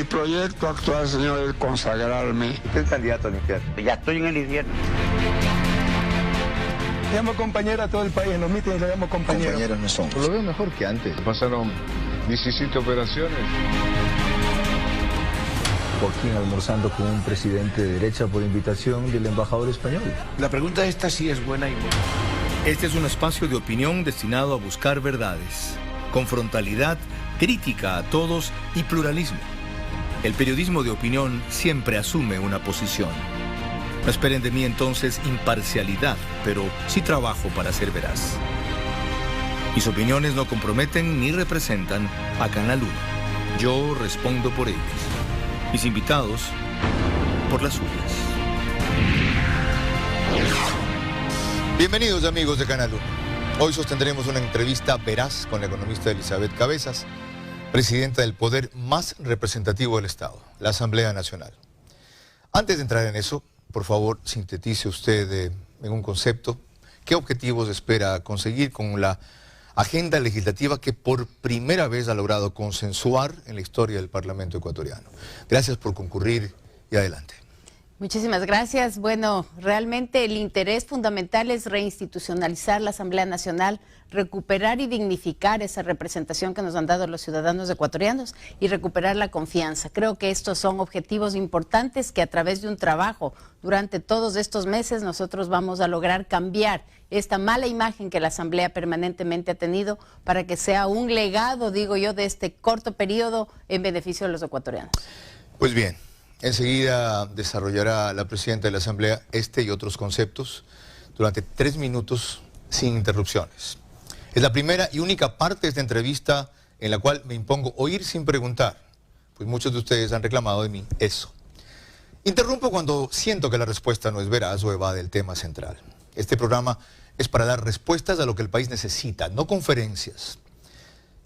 proyecto actual, señor, es consagrarme. Usted es candidato al infierno. Ya estoy en el infierno. Llamo compañero a todo el país, en los mítines le llamo compañero. Compañeros no somos. Lo veo mejor que antes. Pasaron 17 operaciones. Joaquín almorzando con un presidente de derecha por invitación del embajador español. La pregunta esta sí es buena y buena. Este es un espacio de opinión destinado a buscar verdades, con frontalidad, crítica a todos y pluralismo. El periodismo de opinión siempre asume una posición. No esperen de mí entonces imparcialidad, pero sí trabajo para ser veraz. Mis opiniones no comprometen ni representan a Canal 1. Yo respondo por ellos. Mis invitados, por las suyas. Bienvenidos amigos de Canal 1. Hoy sostendremos una entrevista veraz con la economista Elizabeth Cabezas, presidenta del poder más representativo del Estado, la Asamblea Nacional. Antes de entrar en eso, por favor, sintetice usted en un concepto qué objetivos espera conseguir con la agenda legislativa que por primera vez ha logrado consensuar en la historia del Parlamento ecuatoriano. Gracias por concurrir y adelante. Muchísimas gracias. Bueno, realmente el interés fundamental es reinstitucionalizar la Asamblea Nacional, recuperar y dignificar esa representación que nos han dado los ciudadanos ecuatorianos y recuperar la confianza. Creo que estos son objetivos importantes que a través de un trabajo durante todos estos meses nosotros vamos a lograr cambiar esta mala imagen que la Asamblea permanentemente ha tenido para que sea un legado, digo yo, de este corto periodo en beneficio de los ecuatorianos. Pues bien. Enseguida desarrollará la presidenta de la Asamblea este y otros conceptos durante 3 minutos sin interrupciones. Es la primera y única parte de esta entrevista en la cual me impongo oír sin preguntar, pues muchos de ustedes han reclamado de mí eso. Interrumpo cuando siento que la respuesta no es veraz o evade el tema central. Este programa es para dar respuestas a lo que el país necesita, no conferencias.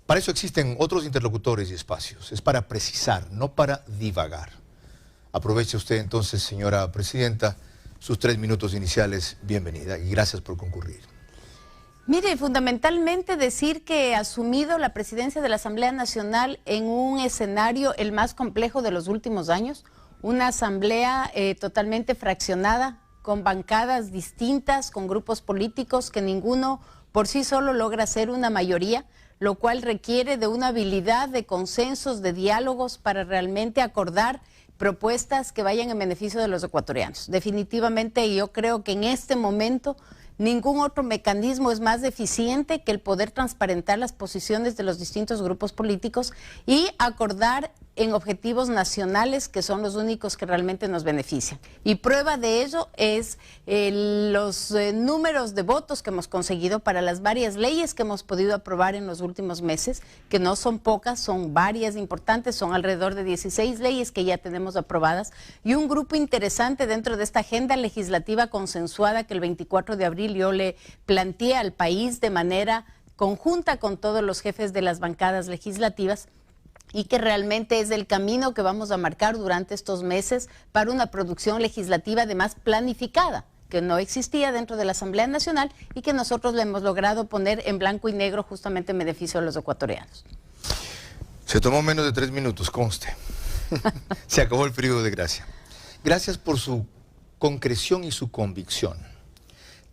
Para eso existen otros interlocutores y espacios. Es para precisar, no para divagar. Aproveche usted entonces, señora presidenta, sus 3 minutos iniciales. Bienvenida y gracias por concurrir. Mire, fundamentalmente decir que he asumido la presidencia de la Asamblea Nacional en un escenario el más complejo de los últimos años, una asamblea totalmente fraccionada, con bancadas distintas, con grupos políticos que ninguno por sí solo logra ser una mayoría, lo cual requiere de una habilidad de consensos, de diálogos para realmente acordar propuestas que vayan en beneficio de los ecuatorianos. Definitivamente yo creo que en este momento ningún otro mecanismo es más eficiente que el poder transparentar las posiciones de los distintos grupos políticos y acordar en objetivos nacionales que son los únicos que realmente nos benefician. Y prueba de ello es los números de votos que hemos conseguido para las varias leyes que hemos podido aprobar en los últimos meses, que no son pocas, son varias importantes, son alrededor de 16 leyes que ya tenemos aprobadas y un grupo interesante dentro de esta agenda legislativa consensuada que el 24 de abril yo le planteé al país de manera conjunta con todos los jefes de las bancadas legislativas, y que realmente es el camino que vamos a marcar durante estos meses para una producción legislativa además planificada, que no existía dentro de la Asamblea Nacional y que nosotros le hemos logrado poner en blanco y negro justamente en beneficio de los ecuatorianos. Se tomó menos de 3 minutos, conste. Se acabó el periodo de gracia. Gracias por su concreción y su convicción.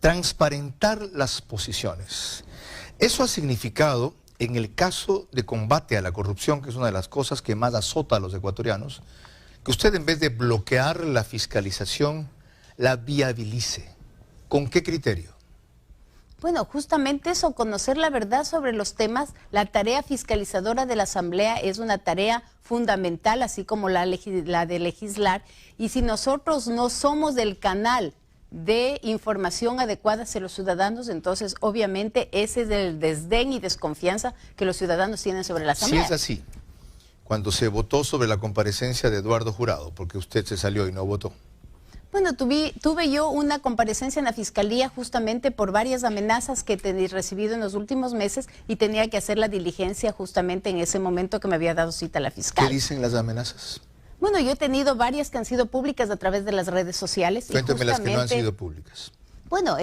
Transparentar las posiciones. Eso ha significado, en el caso de combate a la corrupción, que es una de las cosas que más azota a los ecuatorianos, que usted en vez de bloquear la fiscalización, la viabilice. ¿Con qué criterio? Bueno, justamente eso, conocer la verdad sobre los temas. La tarea fiscalizadora de la Asamblea es una tarea fundamental, así como la de legislar. Y si nosotros no somos el canal de información adecuada hacia los ciudadanos, entonces obviamente ese es el desdén y desconfianza que los ciudadanos tienen sobre la Asamblea. Si es así, cuando se votó sobre la comparecencia de Eduardo Jurado, porque usted se salió y no votó. Bueno, tuve yo una comparecencia en la Fiscalía justamente por varias amenazas que he recibido en los últimos meses y tenía que hacer la diligencia justamente en ese momento que me había dado cita la fiscal. ¿Qué dicen las amenazas? Bueno, yo he tenido varias que han sido públicas a través de las redes sociales. Cuénteme las que no han sido públicas. Bueno,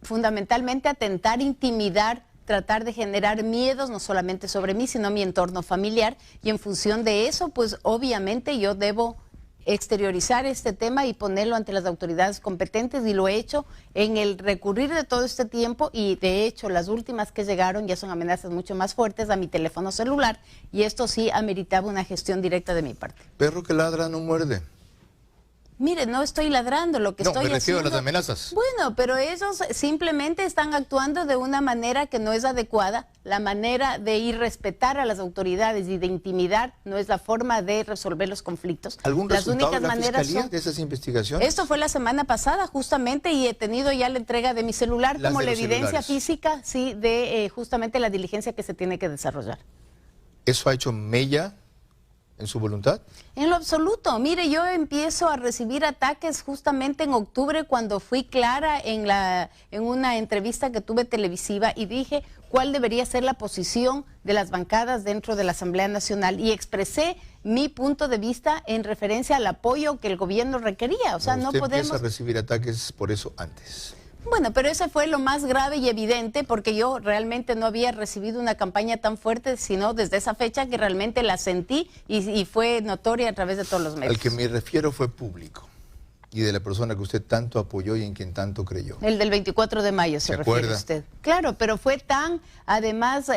fundamentalmente atentar, intimidar tratar de generar miedos, no solamente sobre mí, sino mi entorno familiar, y en función de eso, pues obviamente yo debo exteriorizar este tema y ponerlo ante las autoridades competentes, y lo he hecho en el recurrir de todo este tiempo, y de hecho las últimas que llegaron ya son amenazas mucho más fuertes a mi teléfono celular, y esto sí ameritaba una gestión directa de mi parte. Perro que ladra no muerde. Mire, no estoy ladrando, lo que No, estoy me refiero haciendo... a las amenazas. Bueno, pero ellos simplemente están actuando de una manera que no es adecuada. La manera de irrespetar a las autoridades y de intimidar no es la forma de resolver los conflictos. ¿Algún Las resultado únicas de la maneras Fiscalía son... de esas investigaciones? Esto fue la semana pasada justamente, y he tenido ya la entrega de mi celular Las como de la los evidencia celulares. física, sí, de justamente la diligencia que se tiene que desarrollar. ¿Eso ha hecho mella en su voluntad? En lo absoluto. Mire, yo empiezo a recibir ataques justamente en octubre, cuando fui clara en una entrevista que tuve televisiva y dije cuál debería ser la posición de las bancadas dentro de la Asamblea Nacional, y expresé mi punto de vista en referencia al apoyo que el gobierno requería. O sea, no Usted podemos... empieza a recibir ataques por eso antes. Bueno, pero ese fue lo más grave y evidente, porque yo realmente no había recibido una campaña tan fuerte, sino desde esa fecha que realmente la sentí y fue notoria a través de todos los medios. Al que me refiero fue público, y de la persona que usted tanto apoyó y en quien tanto creyó. El del 24 de mayo se refiere acuerda? usted. Claro, pero fue tan, además,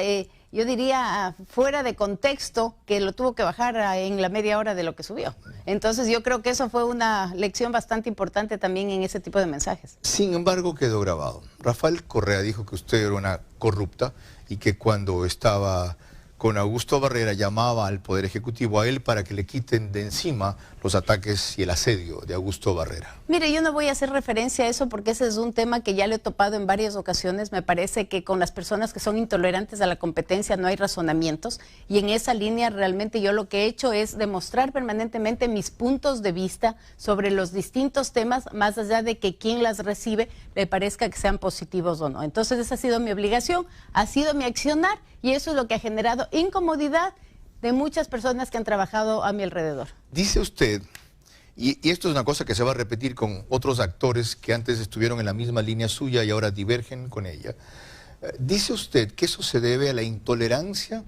yo diría, fuera de contexto, que lo tuvo que bajar en la media hora de lo que subió. Entonces yo creo que eso fue una lección bastante importante también en ese tipo de mensajes. Sin embargo, quedó grabado. Rafael Correa dijo que usted era una corrupta y que cuando estaba con Augusto Barrera llamaba al Poder Ejecutivo a él para que le quiten de encima los ataques y el asedio de Augusto Barrera. Mire, yo no voy a hacer referencia a eso porque ese es un tema que ya lo he topado en varias ocasiones. Me parece que con las personas que son intolerantes a la competencia no hay razonamientos, y en esa línea realmente yo lo que he hecho es demostrar permanentemente mis puntos de vista sobre los distintos temas, más allá de que quien las recibe le parezca que sean positivos o no. Entonces esa ha sido mi obligación, ha sido mi accionar, y eso es lo que ha generado incomodidad de muchas personas que han trabajado a mi alrededor. Dice usted, y esto es una cosa que se va a repetir con otros actores que antes estuvieron en la misma línea suya y ahora divergen con ella, dice usted que eso se debe a la intolerancia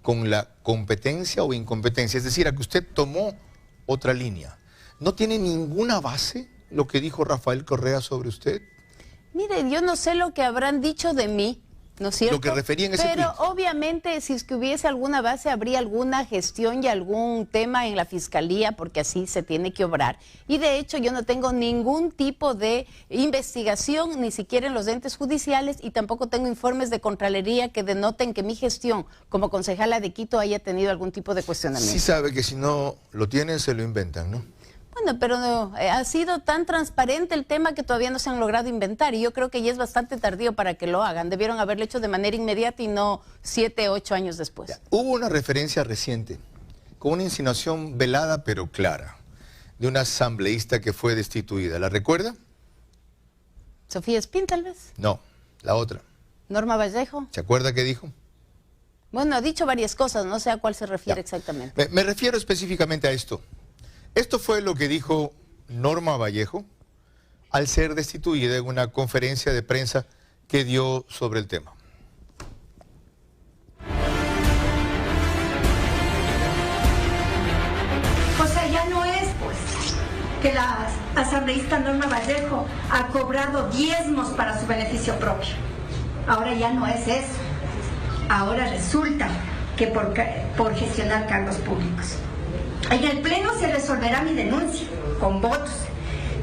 con la competencia o incompetencia, es decir, a que usted tomó otra línea. ¿No tiene ninguna base lo que dijo Rafael Correa sobre usted? Mire, yo no sé lo que habrán dicho de mí, ¿no es cierto? Lo que refería en ese Pero tweet. obviamente si es que hubiese alguna base, habría alguna gestión y algún tema en la Fiscalía, porque así se tiene que obrar. Y de hecho yo no tengo ningún tipo de investigación, ni siquiera en los entes judiciales, y tampoco tengo informes de Contraloría que denoten que mi gestión como concejala de Quito haya tenido algún tipo de cuestionamiento. Sí sabe que si no lo tienen, se lo inventan, ¿no? Bueno, pero no, ha sido tan transparente el tema que todavía no se han logrado inventar, y yo creo que ya es bastante tardío para que lo hagan. Debieron haberlo hecho de manera inmediata y no 7, 8 años después. Ya, hubo una referencia reciente, con una insinuación velada pero clara, de una asambleísta que fue destituida. ¿La recuerda? Sofía Espín, tal vez. No, la otra. Norma Vallejo. ¿Se acuerda qué dijo? Bueno, ha dicho varias cosas, no sé a cuál se refiere Ya. exactamente. Me refiero específicamente a esto. Esto fue lo que dijo Norma Vallejo al ser destituida en una conferencia de prensa que dio sobre el tema. O sea, ya no es, pues, que la asambleísta Norma Vallejo ha cobrado diezmos para su beneficio propio. Ahora ya no es eso. Ahora resulta que por gestionar cargos públicos. En el Pleno se resolverá mi denuncia con votos,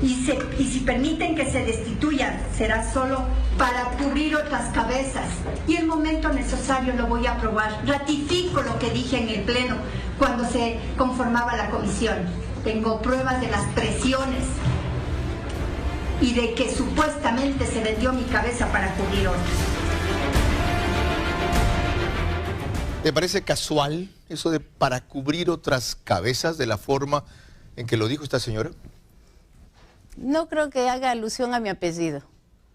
y si permiten que se destituya, será solo para cubrir otras cabezas, y el momento necesario lo voy a aprobar. Ratifico lo que dije en el Pleno cuando se conformaba la comisión. Tengo pruebas de las presiones y de que supuestamente se vendió mi cabeza para cubrir otras. ¿Te parece casual eso de para cubrir otras cabezas de la forma en que lo dijo esta señora? No creo que haga alusión a mi apellido.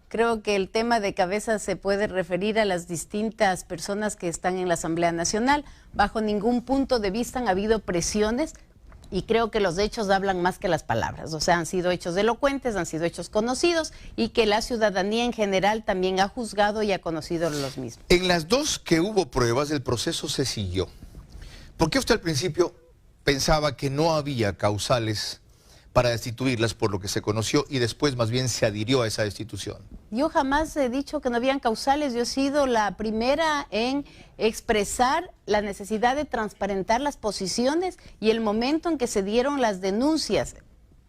Creo que el tema de cabezas se puede referir a las distintas personas que están en la Asamblea Nacional. Bajo ningún punto de vista han habido presiones Y creo que los hechos hablan más que las palabras, o sea, han sido hechos elocuentes, han sido hechos conocidos y que la ciudadanía en general también ha juzgado y ha conocido los mismos. En las dos que hubo pruebas, el proceso se siguió. ¿Por qué usted al principio pensaba que no había causales para destituirlas por lo que se conoció y después más bien se adhirió a esa destitución? Yo jamás he dicho que no habían causales, yo he sido la primera en expresar la necesidad de transparentar las posiciones y el momento en que se dieron las denuncias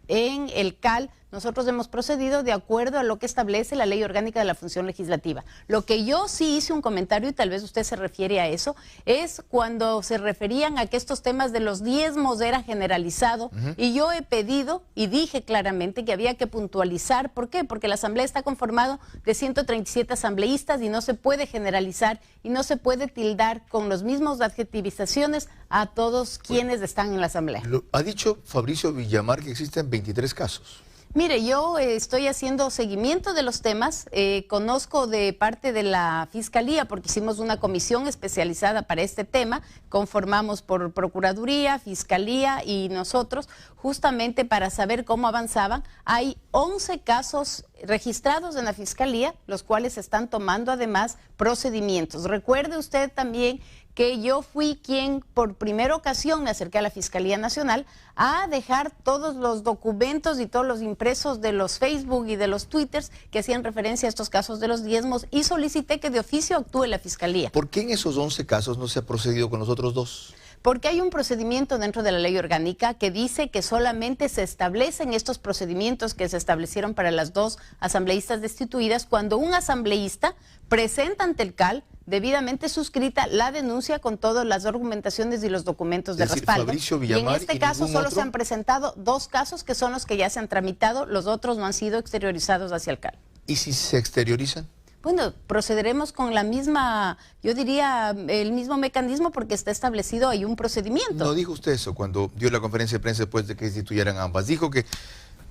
en el CAL, nosotros hemos procedido de acuerdo a lo que establece la Ley Orgánica de la Función Legislativa. Lo que yo sí hice un comentario, y tal vez usted se refiere a eso, es cuando se referían a que estos temas de los diezmos era generalizado, y yo he pedido y dije claramente que había que puntualizar. ¿Por qué? Porque la Asamblea está conformada de 137 asambleístas y no se puede generalizar y no se puede tildar con los mismos adjetivizaciones a todos quienes están en la Asamblea. Ha dicho Fabricio Villamar que existen 23 casos. Mire, yo estoy haciendo seguimiento de los temas, conozco de parte de la Fiscalía, porque hicimos una comisión especializada para este tema, conformamos por Procuraduría, Fiscalía y nosotros, justamente para saber cómo avanzaban. Hay 11 casos registrados en la Fiscalía, los cuales están tomando además procedimientos. Recuerde usted también que yo fui quien por primera ocasión me acerqué a la Fiscalía Nacional a dejar todos los documentos y todos los impresos de los Facebook y de los Twitters que hacían referencia a estos casos de los diezmos y solicité que de oficio actúe la Fiscalía. ¿Por qué en esos 11 casos no se ha procedido con los otros dos? Porque hay un procedimiento dentro de la ley orgánica que dice que solamente se establecen estos procedimientos que se establecieron para las dos asambleístas destituidas cuando un asambleísta presenta ante el CAL debidamente suscrita la denuncia con todas las argumentaciones y los documentos de respaldo. Fabricio Y en Villamar, este caso solo otro? se han presentado 2 casos que son los que ya se han tramitado, los otros no han sido exteriorizados hacia el CAL. ¿Y si se exteriorizan? Bueno, procederemos con la misma, yo diría, el mismo mecanismo porque está establecido, hay un procedimiento. No dijo usted eso cuando dio la conferencia de prensa después de que destituyeran a ambas. Dijo que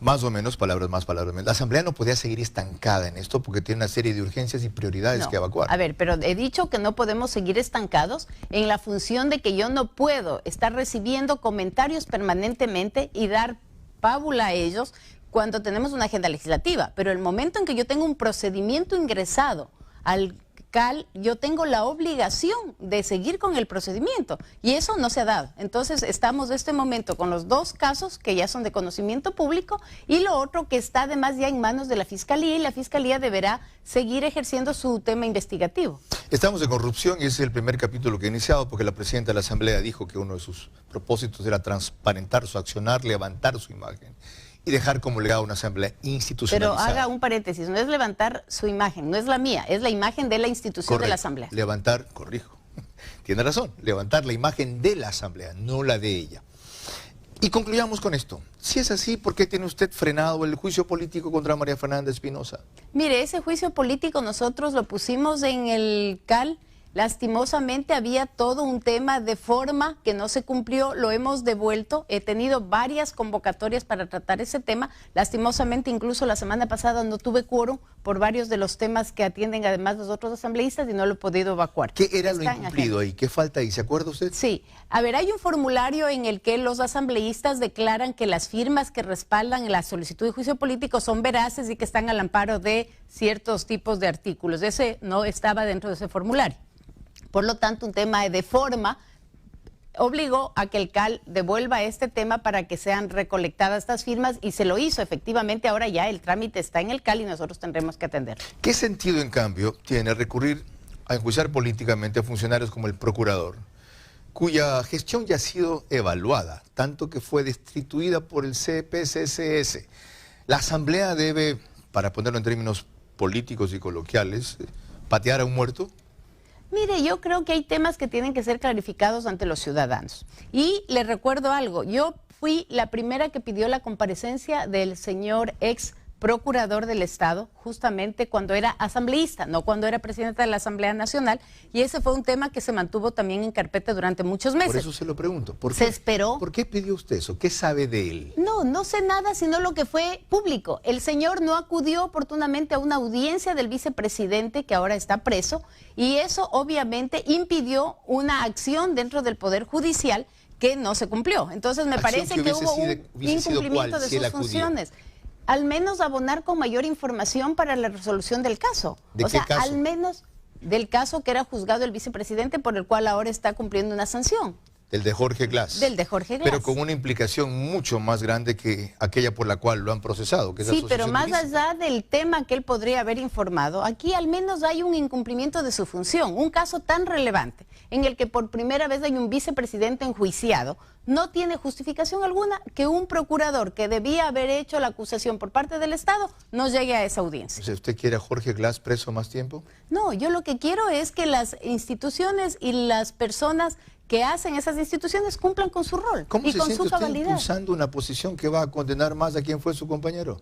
más o menos, palabras más, palabras menos. La Asamblea no podía seguir estancada en esto porque tiene una serie de urgencias y prioridades que evacuar. A ver, pero he dicho que no podemos seguir estancados en la función de que yo no puedo estar recibiendo comentarios permanentemente y dar pábula a ellos cuando tenemos una agenda legislativa, pero el momento en que yo tengo un procedimiento ingresado al CAL, yo tengo la obligación de seguir con el procedimiento y eso no se ha dado. Entonces estamos en este momento con los 2 casos que ya son de conocimiento público y lo otro que está además ya en manos de la Fiscalía y la Fiscalía deberá seguir ejerciendo su tema investigativo. Estamos de corrupción y ese es el primer capítulo que he iniciado porque la presidenta de la Asamblea dijo que uno de sus propósitos era transparentar su accionar, levantar su imagen y dejar como legado una asamblea institucionalizada. Pero haga un paréntesis, no es levantar su imagen, no es la mía, es la imagen de la institución de la Asamblea. Levantar, corrijo, tiene razón, levantar la imagen de la Asamblea, no la de ella. Y concluyamos con esto. Si es así, ¿por qué tiene usted frenado el juicio político contra María Fernanda Espinosa? Mire, ese juicio político nosotros lo pusimos en el CAL. Lastimosamente había todo un tema de forma que no se cumplió, lo hemos devuelto, he tenido varias convocatorias para tratar ese tema, lastimosamente incluso la semana pasada no tuve quórum por varios de los temas que atienden además los otros asambleístas y no lo he podido evacuar. ¿Qué era lo incumplido ahí? ¿Qué falta ahí? ¿Se acuerda usted? Sí, a ver, hay un formulario en el que los asambleístas declaran que las firmas que respaldan la solicitud de juicio político son veraces y que están al amparo de ciertos tipos de artículos. Ese no estaba dentro de ese formulario. Por lo tanto, un tema de forma obligó a que el CAL devuelva este tema para que sean recolectadas estas firmas y se lo hizo. Efectivamente, ahora ya el trámite está en el CAL y nosotros tendremos que atenderlo. ¿Qué sentido, en cambio, tiene recurrir a enjuiciar políticamente a funcionarios como el procurador, cuya gestión ya ha sido evaluada, tanto que fue destituida por el CPCCS? La Asamblea debe, para ponerlo en términos políticos y coloquiales, patear a un muerto. Mire, yo creo que hay temas que tienen que ser clarificados ante los ciudadanos. Y les recuerdo algo, yo fui la primera que pidió la comparecencia del señor ex procurador del Estado, justamente cuando era asambleísta, no cuando era presidenta de la Asamblea Nacional, y ese fue un tema que se mantuvo también en carpeta durante muchos meses. Por eso se lo pregunto. ¿Por qué? Se esperó. ¿Por qué pidió usted eso? ¿Qué sabe de él? No sé nada sino lo que fue público. El señor no acudió oportunamente a una audiencia del vicepresidente que ahora está preso y eso obviamente impidió una acción dentro del Poder Judicial que no se cumplió. Entonces me parece que hubo un incumplimiento de sus funciones. Al menos abonar con mayor información para la resolución del caso. ¿De qué caso? Al menos del caso que era juzgado el vicepresidente, por el cual ahora está cumpliendo una sanción. Del de Jorge Glass. Del de Jorge Glass. Pero con una implicación mucho más grande que aquella por la cual lo han procesado. Que es sí, pero más ilícita. allá del tema que él podría haber informado, aquí al menos hay un incumplimiento de su función. Un caso tan relevante en el que por primera vez hay un vicepresidente enjuiciado, no tiene justificación alguna que un procurador que debía haber hecho la acusación por parte del Estado no llegue a esa audiencia. O sea, ¿usted quiere a Jorge Glass preso más tiempo? No, yo lo que quiero es que las instituciones y las personas que hacen esas instituciones cumplan con su rol y con su cabalidad. Impulsando una posición que va a condenar más a quien fue su compañero?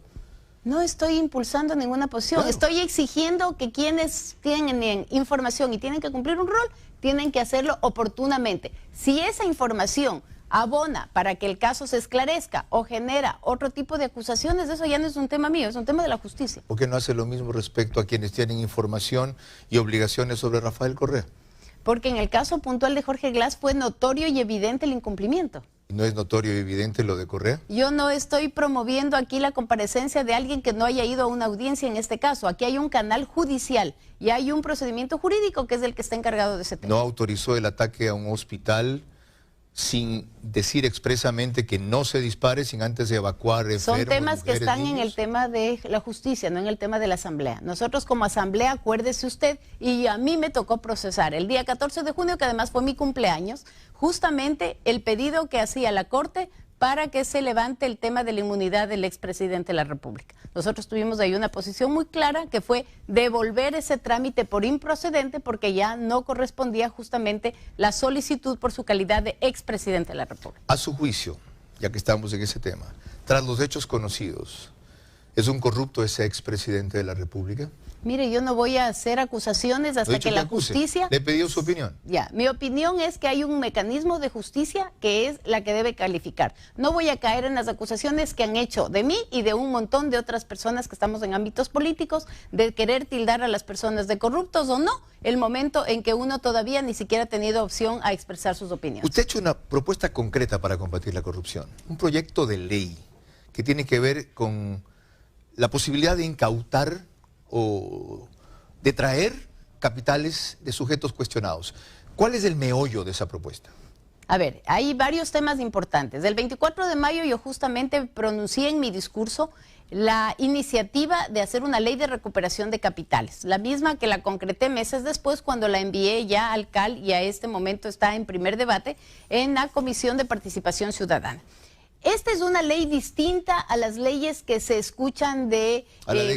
No estoy impulsando ninguna posición, Claro. Estoy exigiendo que quienes tienen información y tienen que cumplir un rol, tienen que hacerlo oportunamente. Si esa información abona para que el caso se esclarezca o genera otro tipo de acusaciones, eso ya no es un tema mío, es un tema de la justicia. ¿Por qué no hace lo mismo respecto a quienes tienen información y obligaciones sobre Rafael Correa? Porque en el caso puntual de Jorge Glass fue notorio y evidente el incumplimiento. ¿No es notorio y evidente lo de Correa? Yo no estoy promoviendo aquí la comparecencia de alguien que no haya ido a una audiencia en este caso. Aquí hay un canal judicial y hay un procedimiento jurídico que es el que está encargado de ese tema. ¿No autorizó el ataque a un hospital sin decir expresamente que no se dispare, sin antes de evacuar enfermos, Son temas que mujeres, están niños? en el tema de la justicia, no en el tema de la asamblea. Nosotros como asamblea, acuérdese usted, y a mí me tocó procesar el día 14 de junio, que además fue mi cumpleaños, justamente el pedido que hacía la Corte para que se levante el tema de la inmunidad del expresidente de la República. Nosotros tuvimos ahí una posición muy clara, que fue devolver ese trámite por improcedente, porque ya no correspondía justamente la solicitud por su calidad de expresidente de la República. A su juicio, ya que estamos en ese tema, tras los hechos conocidos, ¿es un corrupto ese expresidente de la República? Mire, yo no voy a hacer acusaciones hasta que la justicia... Le he pedido su opinión. Ya, mi opinión es que hay un mecanismo de justicia que es la que debe calificar. No voy a caer en las acusaciones que han hecho de mí y de un montón de otras personas que estamos en ámbitos políticos, de querer tildar a las personas de corruptos o no, el momento en que uno todavía ni siquiera ha tenido opción a expresar sus opiniones. Usted ha hecho una propuesta concreta para combatir la corrupción, un proyecto de ley que tiene que ver con la posibilidad de incautar o de traer capitales de sujetos cuestionados. ¿Cuál es el meollo de esa propuesta? A ver, hay varios temas importantes. El 24 de mayo yo justamente pronuncié en mi discurso la iniciativa de hacer una ley de recuperación de capitales, la misma que la concreté meses después cuando la envié ya al CAL y a este momento está en primer debate en la Comisión de Participación Ciudadana. Esta es una ley distinta a las leyes que se escuchan de a la de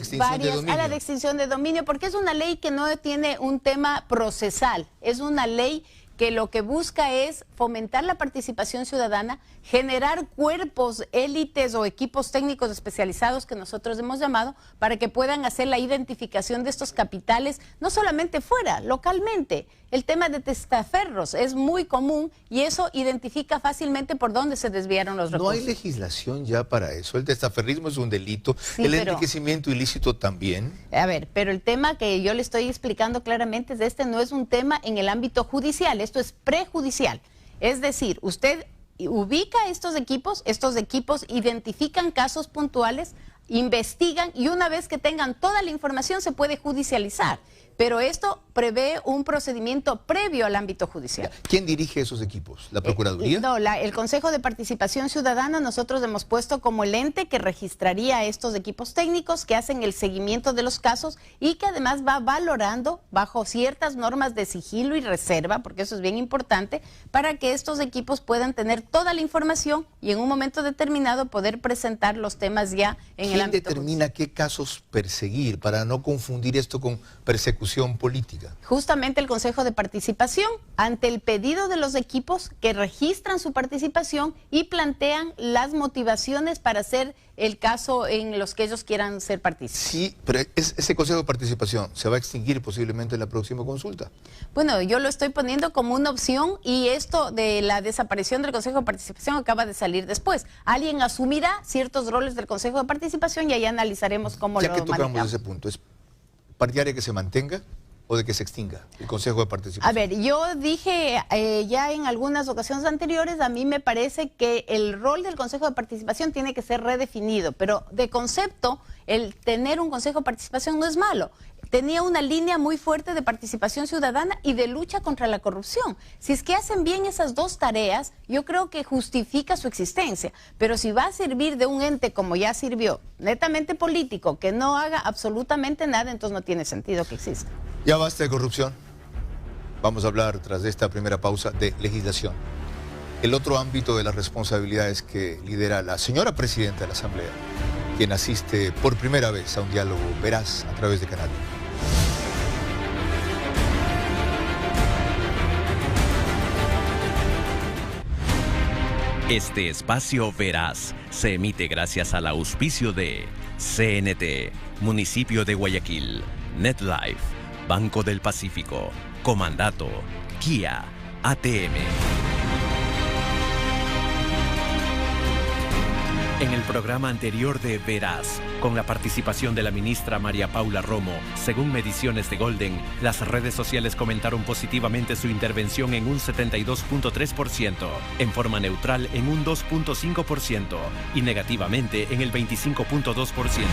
extinción de dominio, porque es una ley que no tiene un tema procesal, es una ley que lo que busca es fomentar la participación ciudadana, generar cuerpos, élites o equipos técnicos especializados que nosotros hemos llamado para que puedan hacer la identificación de estos capitales, no solamente fuera, localmente. El tema de testaferros es muy común y eso identifica fácilmente por dónde se desviaron los recursos. No hay legislación ya para eso. El testaferrismo es un delito, sí, el enriquecimiento ilícito también. A ver, pero el tema que yo le estoy explicando claramente es no es un tema en el ámbito judicial, esto es prejudicial. Es decir, usted ubica estos equipos identifican casos puntuales, investigan y una vez que tengan toda la información se puede judicializar. Pero esto prevé un procedimiento previo al ámbito judicial. ¿Quién dirige esos equipos? ¿La Procuraduría? No, el Consejo de Participación Ciudadana nosotros hemos puesto como el ente que registraría a estos equipos técnicos que hacen el seguimiento de los casos y que además va valorando bajo ciertas normas de sigilo y reserva, porque eso es bien importante, para que estos equipos puedan tener toda la información y en un momento determinado poder presentar los temas ya en el ámbito ¿Quién determina judicial? qué casos perseguir para no confundir esto con persecución política? Justamente el Consejo de Participación, ante el pedido de los equipos que registran su participación y plantean las motivaciones para hacer el caso en los que ellos quieran ser partícipes. Sí, pero ese Consejo de Participación se va a extinguir posiblemente en la próxima consulta. Bueno, yo lo estoy poniendo como una opción y esto de la desaparición del Consejo de Participación acaba de salir después. Alguien asumirá ciertos roles del Consejo de Participación y ahí analizaremos cómo Ya lo que tocamos manejamos. ese punto, ¿es partidaria que se mantenga? o de que se extinga el Consejo de Participación? A ver, yo dije ya en algunas ocasiones anteriores, a mí me parece que el rol del Consejo de Participación tiene que ser redefinido, pero de concepto, el tener un Consejo de Participación no es malo. Tenía una línea muy fuerte de participación ciudadana y de lucha contra la corrupción. Si es que hacen bien esas dos tareas, yo creo que justifica su existencia. Pero si va a servir de un ente como ya sirvió, netamente político, que no haga absolutamente nada, entonces no tiene sentido que exista. Ya basta de corrupción. Vamos a hablar, tras esta primera pausa, de legislación. El otro ámbito de las responsabilidades que lidera la señora presidenta de la Asamblea, quien asiste por primera vez a un diálogo veraz a través de Canal. Este espacio veraz se emite gracias al auspicio de CNT, Municipio de Guayaquil, NetLife, Banco del Pacífico, Comandato, Kia, ATM. En el programa anterior de Veraz, con la participación de la ministra María Paula Romo, según mediciones de Golden, las redes sociales comentaron positivamente su intervención en un 72.3%, en forma neutral en un 2.5% y negativamente en el 25.2%.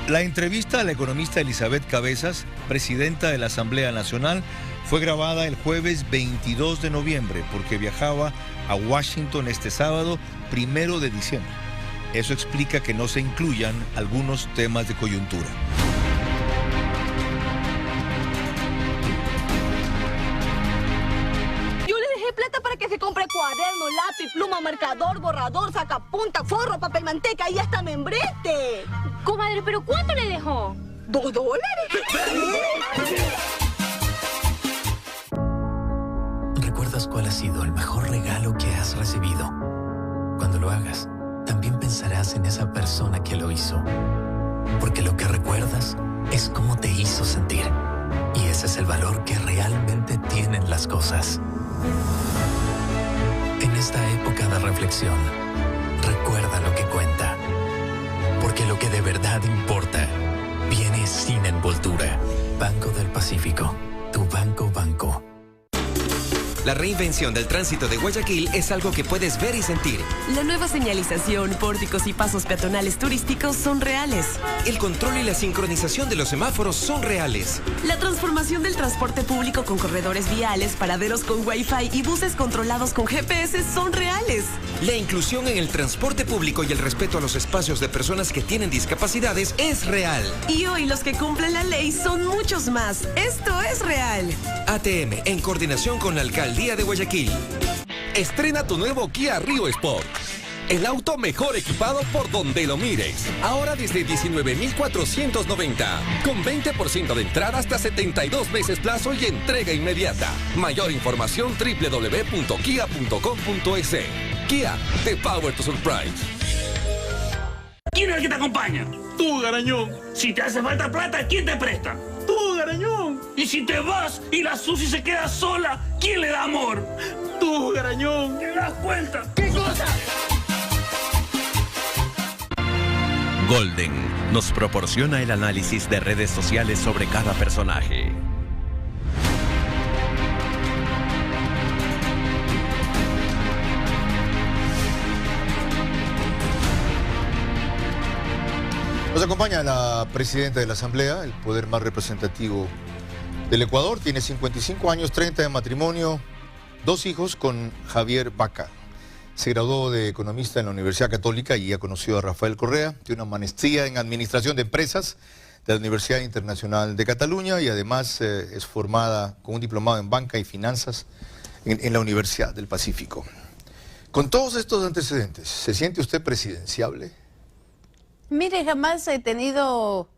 La entrevista a la economista Elizabeth Cabezas, presidenta de la Asamblea Nacional, fue grabada el jueves 22 de noviembre porque viajaba a Washington este sábado 1 de diciembre. Eso explica que no se incluyan algunos temas de coyuntura. Yo le dejé plata para que se compre cuaderno, lápiz, pluma, marcador, borrador, sacapunta, forro, papel manteca y hasta membrete. Comadre, ¿pero cuánto le dejó? $2. ¿Recuerdas cuál ha sido el mejor regalo que has recibido? Cuando lo hagas, también pensarás en esa persona que lo hizo. Porque lo que recuerdas es cómo te hizo sentir. Y ese es el valor que realmente tienen las cosas. En esta época de reflexión, recuerda lo que cuenta. Porque lo que de verdad importa viene sin envoltura. Banco del Pacífico, tu banco. La reinvención del tránsito de Guayaquil es algo que puedes ver y sentir. La nueva señalización, pórticos y pasos peatonales turísticos son reales. El control y la sincronización de los semáforos son reales. La transformación del transporte público con corredores viales, paraderos con Wi-Fi y buses controlados con GPS son reales. La inclusión en el transporte público y el respeto a los espacios de personas que tienen discapacidades es real. Y hoy los que cumplen la ley son muchos más. Esto es real. ATM, en coordinación con la Alcaldía de Guayaquil. Estrena tu nuevo Kia Rio Sport. El auto mejor equipado por donde lo mires. Ahora desde 19,490. Con 20% de entrada hasta 72 meses plazo y entrega inmediata. Mayor información www.kia.com.es. Kia, the power to surprise. ¿Quién es el que te acompaña? Tú, Garañón. Si te hace falta plata, ¿quién te presta? Tú, Garañón. Y si te vas y la Susi se queda sola, ¿quién le da amor? Tú, Garañón. ¿Te das cuenta? ¿Qué cosa? Golden nos proporciona el análisis de redes sociales sobre cada personaje. Nos acompaña la presidenta de la Asamblea, el poder más representativo del Ecuador. Tiene 55 años, 30 de matrimonio, 2 hijos con Javier Vaca. Se graduó de economista en la Universidad Católica y ya conoció a Rafael Correa. Tiene una maestría en Administración de Empresas de la Universidad Internacional de Cataluña y además es formada con un diplomado en Banca y Finanzas en la Universidad del Pacífico. Con todos estos antecedentes, ¿se siente usted presidenciable? Mire, jamás he tenido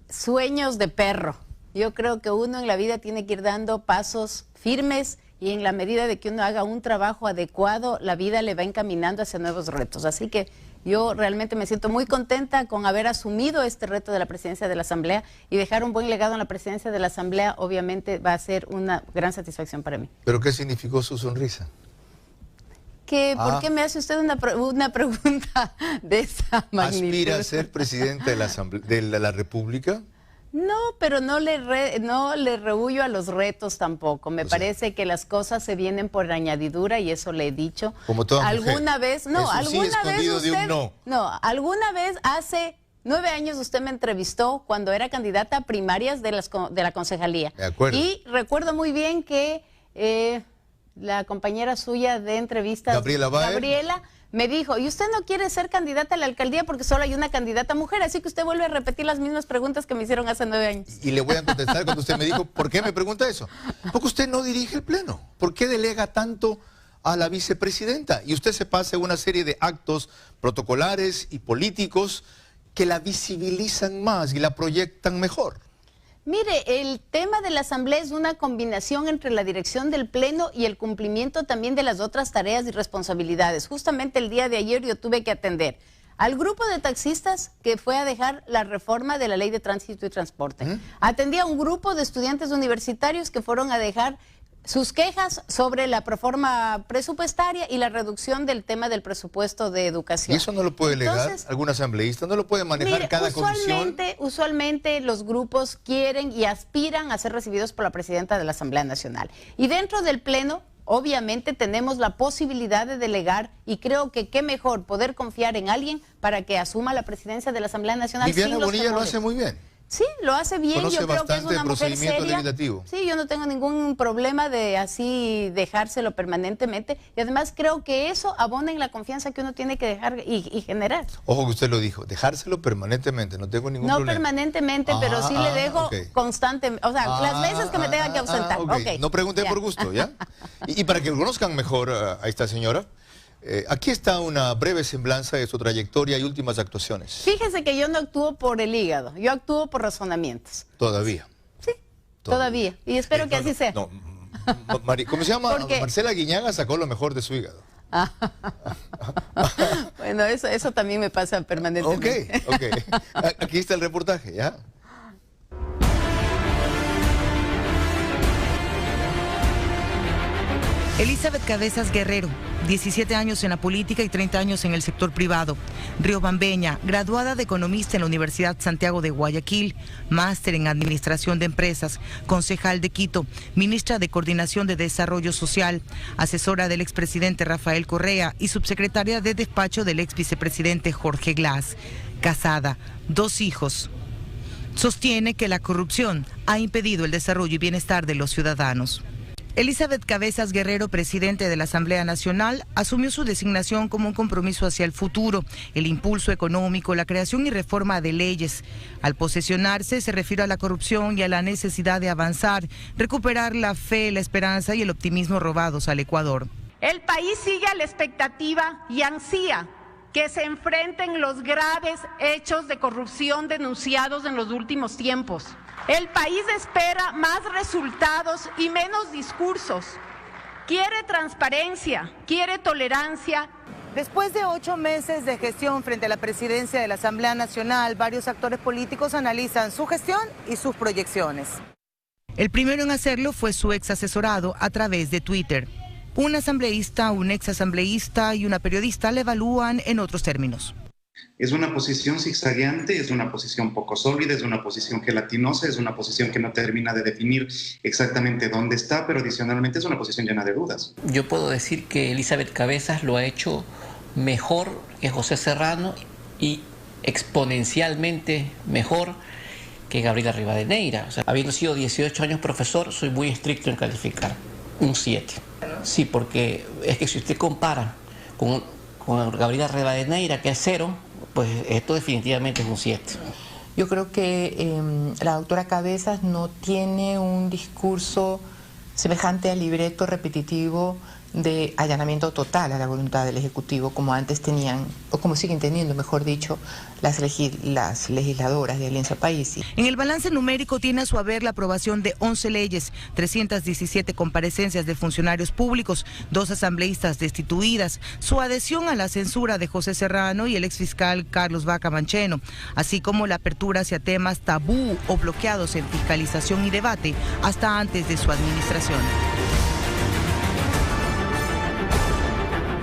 sueños de perro. Yo creo que uno en la vida tiene que ir dando pasos firmes y en la medida de que uno haga un trabajo adecuado, la vida le va encaminando hacia nuevos retos. Así que yo realmente me siento muy contenta con haber asumido este reto de la presidencia de la Asamblea y dejar un buen legado en la presidencia de la Asamblea, obviamente va a ser una gran satisfacción para mí. ¿Pero qué significó su sonrisa? ¿Por qué me hace usted una pregunta de esa magnitud? ¿Aspira a ser presidente de la República? No, pero no le rehuyo a los retos tampoco. Me parece que las cosas se vienen por añadidura y eso le he dicho. Como toda ¿Alguna mujer. vez? No, Eso alguna sí vez escondido usted, de un no. No, alguna vez hace 9 años usted me entrevistó cuando era candidata a primarias de la concejalía. De acuerdo. Y recuerdo muy bien que la compañera suya de entrevistas, Gabriela, me dijo, y usted no quiere ser candidata a la alcaldía porque solo hay una candidata mujer, así que usted vuelve a repetir las mismas preguntas que me hicieron hace 9 años. Y le voy a contestar cuando usted me dijo, ¿por qué me pregunta eso? Porque usted no dirige el pleno. ¿Por qué delega tanto a la vicepresidenta? Y usted se pasa una serie de actos protocolares y políticos que la visibilizan más y la proyectan mejor. Mire, el tema de la Asamblea es una combinación entre la dirección del Pleno y el cumplimiento también de las otras tareas y responsabilidades. Justamente el día de ayer yo tuve que atender al grupo de taxistas que fue a dejar la reforma de la Ley de Tránsito y Transporte. Atendí a un grupo de estudiantes universitarios que fueron a dejar sus quejas sobre la reforma presupuestaria y la reducción del tema del presupuesto de educación. ¿Y eso no lo puede delegar algún asambleísta? ¿No lo puede manejar cada comisión? Usualmente los grupos quieren y aspiran a ser recibidos por la presidenta de la Asamblea Nacional. Y dentro del Pleno, obviamente, tenemos la posibilidad de delegar y creo que qué mejor poder confiar en alguien para que asuma la presidencia de la Asamblea Nacional. Viviana Bonilla lo hace muy bien. Sí, lo hace bien, Conoce yo creo que es una mujer seria. Legislativo. Sí, yo no tengo ningún problema de así dejárselo permanentemente y además creo que eso abona en la confianza que uno tiene que dejar y generar. Ojo que usted lo dijo, dejárselo permanentemente, no tengo ningún problema. No permanentemente, pero sí le dejo constantemente, o sea, las veces que me tenga que ausentar. No pregunté por gusto, ¿ya? Y para que conozcan mejor a esta señora, aquí está una breve semblanza de su trayectoria y últimas actuaciones. Fíjese que yo no actúo por el hígado, yo actúo por razonamientos. ¿Todavía? Sí, todavía. Y espero que así sea. No, ¿cómo se llama? Marcela Guiñaga sacó lo mejor de su hígado. Bueno, eso también me pasa permanentemente. Ok. Aquí está el reportaje, ¿ya? Elizabeth Cabezas Guerrero, 17 años en la política y 30 años en el sector privado. Riobambeña, graduada de economista en la Universidad Santiago de Guayaquil, máster en administración de empresas, concejal de Quito, ministra de Coordinación de Desarrollo Social, asesora del expresidente Rafael Correa y subsecretaria de despacho del ex vicepresidente Jorge Glass. Casada, 2 hijos. Sostiene que la corrupción ha impedido el desarrollo y bienestar de los ciudadanos. Elizabeth Cabezas Guerrero, presidente de la Asamblea Nacional, asumió su designación como un compromiso hacia el futuro, el impulso económico, la creación y reforma de leyes. Al posesionarse, se refirió a la corrupción y a la necesidad de avanzar, recuperar la fe, la esperanza y el optimismo robados al Ecuador. El país sigue a la expectativa y ansía que se enfrenten los graves hechos de corrupción denunciados en los últimos tiempos. El país espera más resultados y menos discursos. Quiere transparencia, quiere tolerancia. Después de 8 meses de gestión frente a la presidencia de la Asamblea Nacional, varios actores políticos analizan su gestión y sus proyecciones. El primero en hacerlo fue su ex asesorado a través de Twitter. Un asambleísta, un ex asambleísta y una periodista le evalúan en otros términos. Es una posición zigzagueante, es una posición poco sólida, es una posición gelatinosa, es una posición que no termina de definir exactamente dónde está, pero adicionalmente es una posición llena de dudas. Yo puedo decir que Elizabeth Cabezas lo ha hecho mejor que José Serrano y exponencialmente mejor que Gabriela Rivadeneira. O sea, habiendo sido 18 años profesor, soy muy estricto en calificar. Un 7. Sí, porque es que si usted compara con Gabriela Rivadeneira, que es 0, pues esto definitivamente es un 7. Yo creo que la doctora Cabezas no tiene un discurso semejante al libreto repetitivo de allanamiento total a la voluntad del Ejecutivo, como antes tenían, o como siguen teniendo, mejor dicho, las legisladoras de Alianza País. En el balance numérico tiene a su haber la aprobación de 11 leyes, 317 comparecencias de funcionarios públicos, 2 asambleístas destituidas, su adhesión a la censura de José Serrano y el exfiscal Carlos Vaca Mancheno, así como la apertura hacia temas tabú o bloqueados en fiscalización y debate hasta antes de su administración.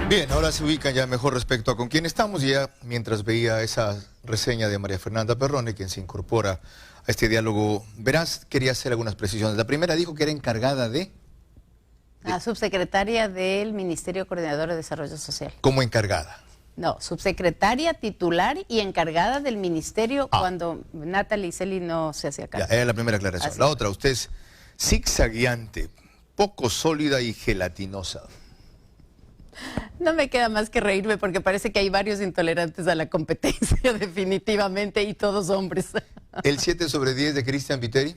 Bien, ahora se ubican ya mejor respecto a con quién estamos, y ya mientras veía esa reseña de María Fernanda Perrone, quien se incorpora este diálogo veraz, quería hacer algunas precisiones. La primera dijo que era encargada de... La subsecretaria del Ministerio Coordinador de Desarrollo Social. ¿Cómo encargada? No, subsecretaria titular y encargada del ministerio cuando Natalie Celi no se hacía cargo. Ya, era la primera aclaración. Así. La otra, usted es zigzagueante, poco sólida y gelatinosa. No me queda más que reírme porque parece que hay varios intolerantes a la competencia definitivamente y todos hombres. ¿El 7/10 de Cristian Viteri?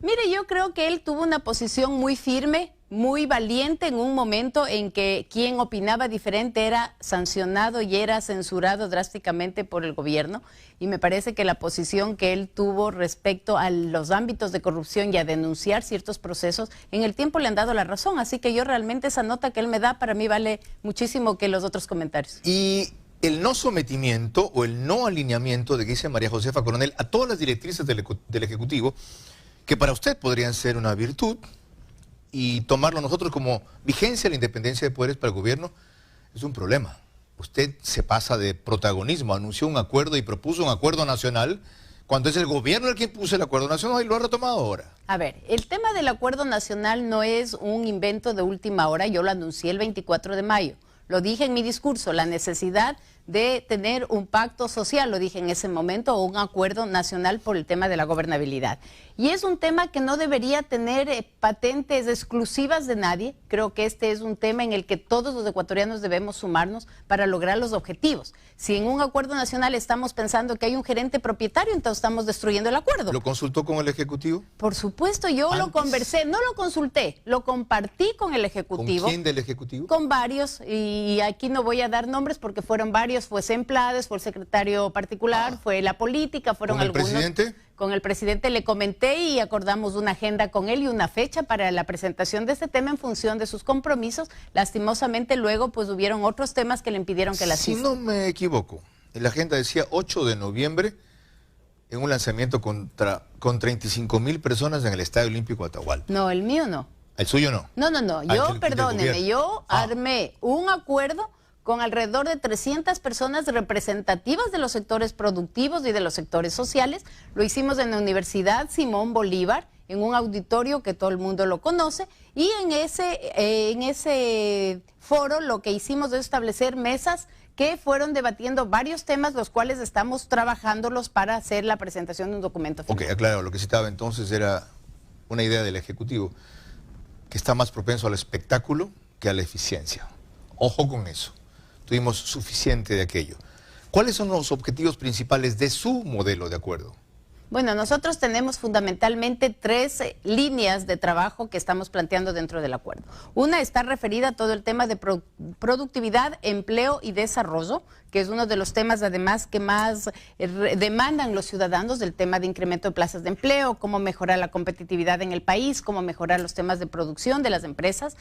Mire, yo creo que él tuvo una posición muy firme, muy valiente en un momento en que quien opinaba diferente era sancionado y era censurado drásticamente por el gobierno. Y me parece que la posición que él tuvo respecto a los ámbitos de corrupción y a denunciar ciertos procesos, en el tiempo le han dado la razón. Así que yo realmente esa nota que él me da, para mí vale muchísimo que los otros comentarios. Y el no sometimiento o el no alineamiento de que dice María Josefa Coronel a todas las directrices del Ejecutivo, que para usted podrían ser una virtud, y tomarlo nosotros como vigencia de la independencia de poderes para el gobierno, es un problema. Usted se pasa de protagonismo, anunció un acuerdo y propuso un acuerdo nacional, cuando es el gobierno el que impuso el acuerdo nacional y lo ha retomado ahora. A ver, el tema del acuerdo nacional no es un invento de última hora, yo lo anuncié el 24 de mayo. Lo dije en mi discurso, la necesidad de tener un pacto social, lo dije en ese momento, o un acuerdo nacional por el tema de la gobernabilidad. Y es un tema que no debería tener patentes exclusivas de nadie. Creo que este es un tema en el que todos los ecuatorianos debemos sumarnos para lograr los objetivos. Si en un acuerdo nacional estamos pensando que hay un gerente propietario, entonces estamos destruyendo el acuerdo. ¿Lo consultó con el Ejecutivo? Por supuesto, yo lo conversé, no lo consulté, lo compartí con el Ejecutivo. ¿Con quién del Ejecutivo? Con varios, y aquí no voy a dar nombres porque fueron varios, fue Semplades, fue el secretario particular, fue la política, fueron algunos. ¿Con el presidente? Con el presidente le comenté y acordamos una agenda con él y una fecha para la presentación de este tema en función de sus compromisos. Lastimosamente luego pues hubieron otros temas que le impidieron que la asista. Si no me equivoco, en la agenda decía 8 de noviembre en un lanzamiento con 35.000 personas en el Estadio Olímpico Atahualpa. No, el mío no. ¿El suyo no? No. Yo, perdóneme, yo armé un acuerdo con alrededor de 300 personas representativas de los sectores productivos y de los sectores sociales. Lo hicimos en la Universidad Simón Bolívar, en un auditorio que todo el mundo lo conoce, y en ese foro lo que hicimos es establecer mesas que fueron debatiendo varios temas, los cuales estamos trabajándolos para hacer la presentación de un documento final. Ok, claro, lo que citaba entonces era una idea del Ejecutivo, que está más propenso al espectáculo que a la eficiencia. Ojo con eso. Tuvimos suficiente de aquello. ¿Cuáles son los objetivos principales de su modelo de acuerdo? Bueno, nosotros tenemos fundamentalmente 3 líneas de trabajo que estamos planteando dentro del acuerdo. Una está referida a todo el tema de productividad, empleo y desarrollo, que es uno de los temas además que más demandan los ciudadanos, del tema de incremento de plazas de empleo, cómo mejorar la competitividad en el país, cómo mejorar los temas de producción de las empresas.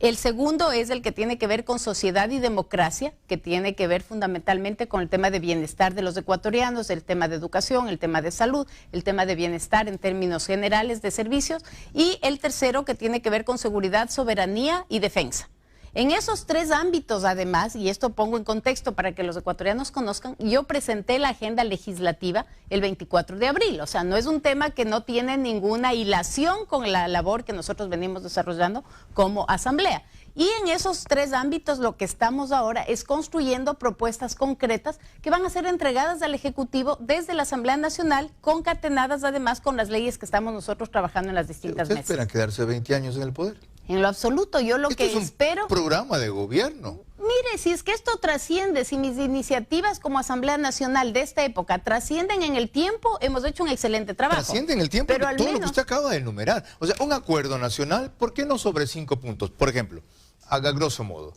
El segundo es el que tiene que ver con sociedad y democracia, que tiene que ver fundamentalmente con el tema de bienestar de los ecuatorianos, el tema de educación, el tema de salud, el tema de bienestar en términos generales de servicios, y el tercero que tiene que ver con seguridad, soberanía y defensa. En esos 3 ámbitos, además, y esto pongo en contexto para que los ecuatorianos conozcan, yo presenté la agenda legislativa el 24 de abril. O sea, no es un tema que no tiene ninguna hilación con la labor que nosotros venimos desarrollando como asamblea. Y en esos 3 ámbitos lo que estamos ahora es construyendo propuestas concretas que van a ser entregadas al Ejecutivo desde la Asamblea Nacional, concatenadas además con las leyes que estamos nosotros trabajando en las distintas mesas. ¿Ustedes esperan quedarse 20 años en el poder? En lo absoluto, yo lo que espero... es un programa de gobierno. Mire, si es que esto trasciende, si mis iniciativas como Asamblea Nacional de esta época trascienden en el tiempo, hemos hecho un excelente trabajo. Trascienden en el tiempo, pero todo lo que usted acaba de enumerar. O sea, un acuerdo nacional, ¿por qué no sobre 5 puntos? Por ejemplo, haga grosso modo,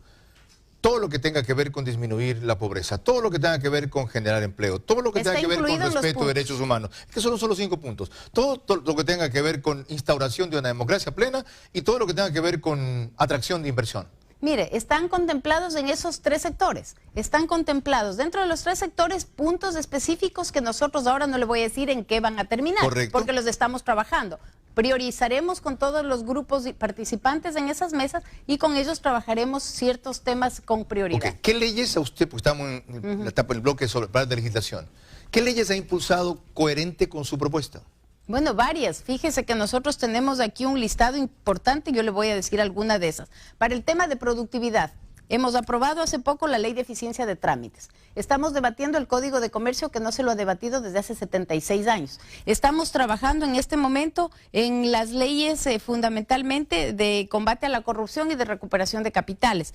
todo lo que tenga que ver con disminuir la pobreza, todo lo que tenga que ver con generar empleo, todo lo que tenga que ver con respeto de derechos humanos, es que son solo 5 puntos, todo lo que tenga que ver con instauración de una democracia plena y todo lo que tenga que ver con atracción de inversión. Mire, están contemplados en esos 3 sectores, están contemplados dentro de los 3 sectores puntos específicos que nosotros ahora no le voy a decir en qué van a terminar, correcto, porque los estamos trabajando. Priorizaremos con todos los grupos participantes en esas mesas y con ellos trabajaremos ciertos temas con prioridad. Okay. ¿Qué leyes a usted, porque estamos en la etapa del bloque sobre para la legislación, qué leyes ha impulsado coherente con su propuesta? Bueno, varias. Fíjese que nosotros tenemos aquí un listado importante, yo le voy a decir alguna de esas. Para el tema de productividad, hemos aprobado hace poco la Ley de Eficiencia de Trámites. Estamos debatiendo el Código de Comercio, que no se lo ha debatido desde hace 76 años. Estamos trabajando en este momento en las leyes fundamentalmente de combate a la corrupción y de recuperación de capitales.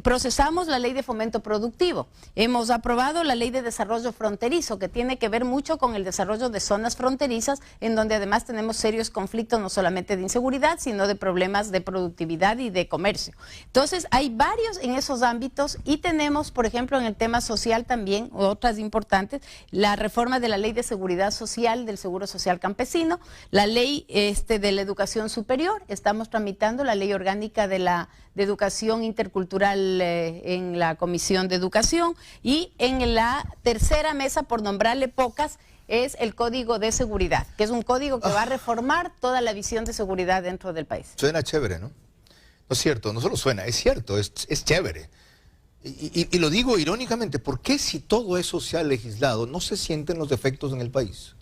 Procesamos la Ley de Fomento Productivo. Hemos aprobado la Ley de Desarrollo Fronterizo, que tiene que ver mucho con el desarrollo de zonas fronterizas, en donde además tenemos serios conflictos, no solamente de inseguridad, sino de problemas de productividad y de comercio. Entonces, hay varios en esos ámbitos, y tenemos, por ejemplo, en el tema social también, otras importantes, la reforma de la Ley de Seguridad Social, del Seguro Social Campesino, la ley de la educación superior, estamos tramitando la Ley Orgánica de Educación Intercultural en la Comisión de Educación, y en la tercera mesa, por nombrarle pocas, es el Código de Seguridad, que es un código que va a reformar toda la visión de seguridad dentro del país. Suena chévere, ¿no? No es cierto, no solo suena, es cierto, es chévere. Y lo digo irónicamente, ¿por qué si todo eso se ha legislado no se sienten los defectos en el país?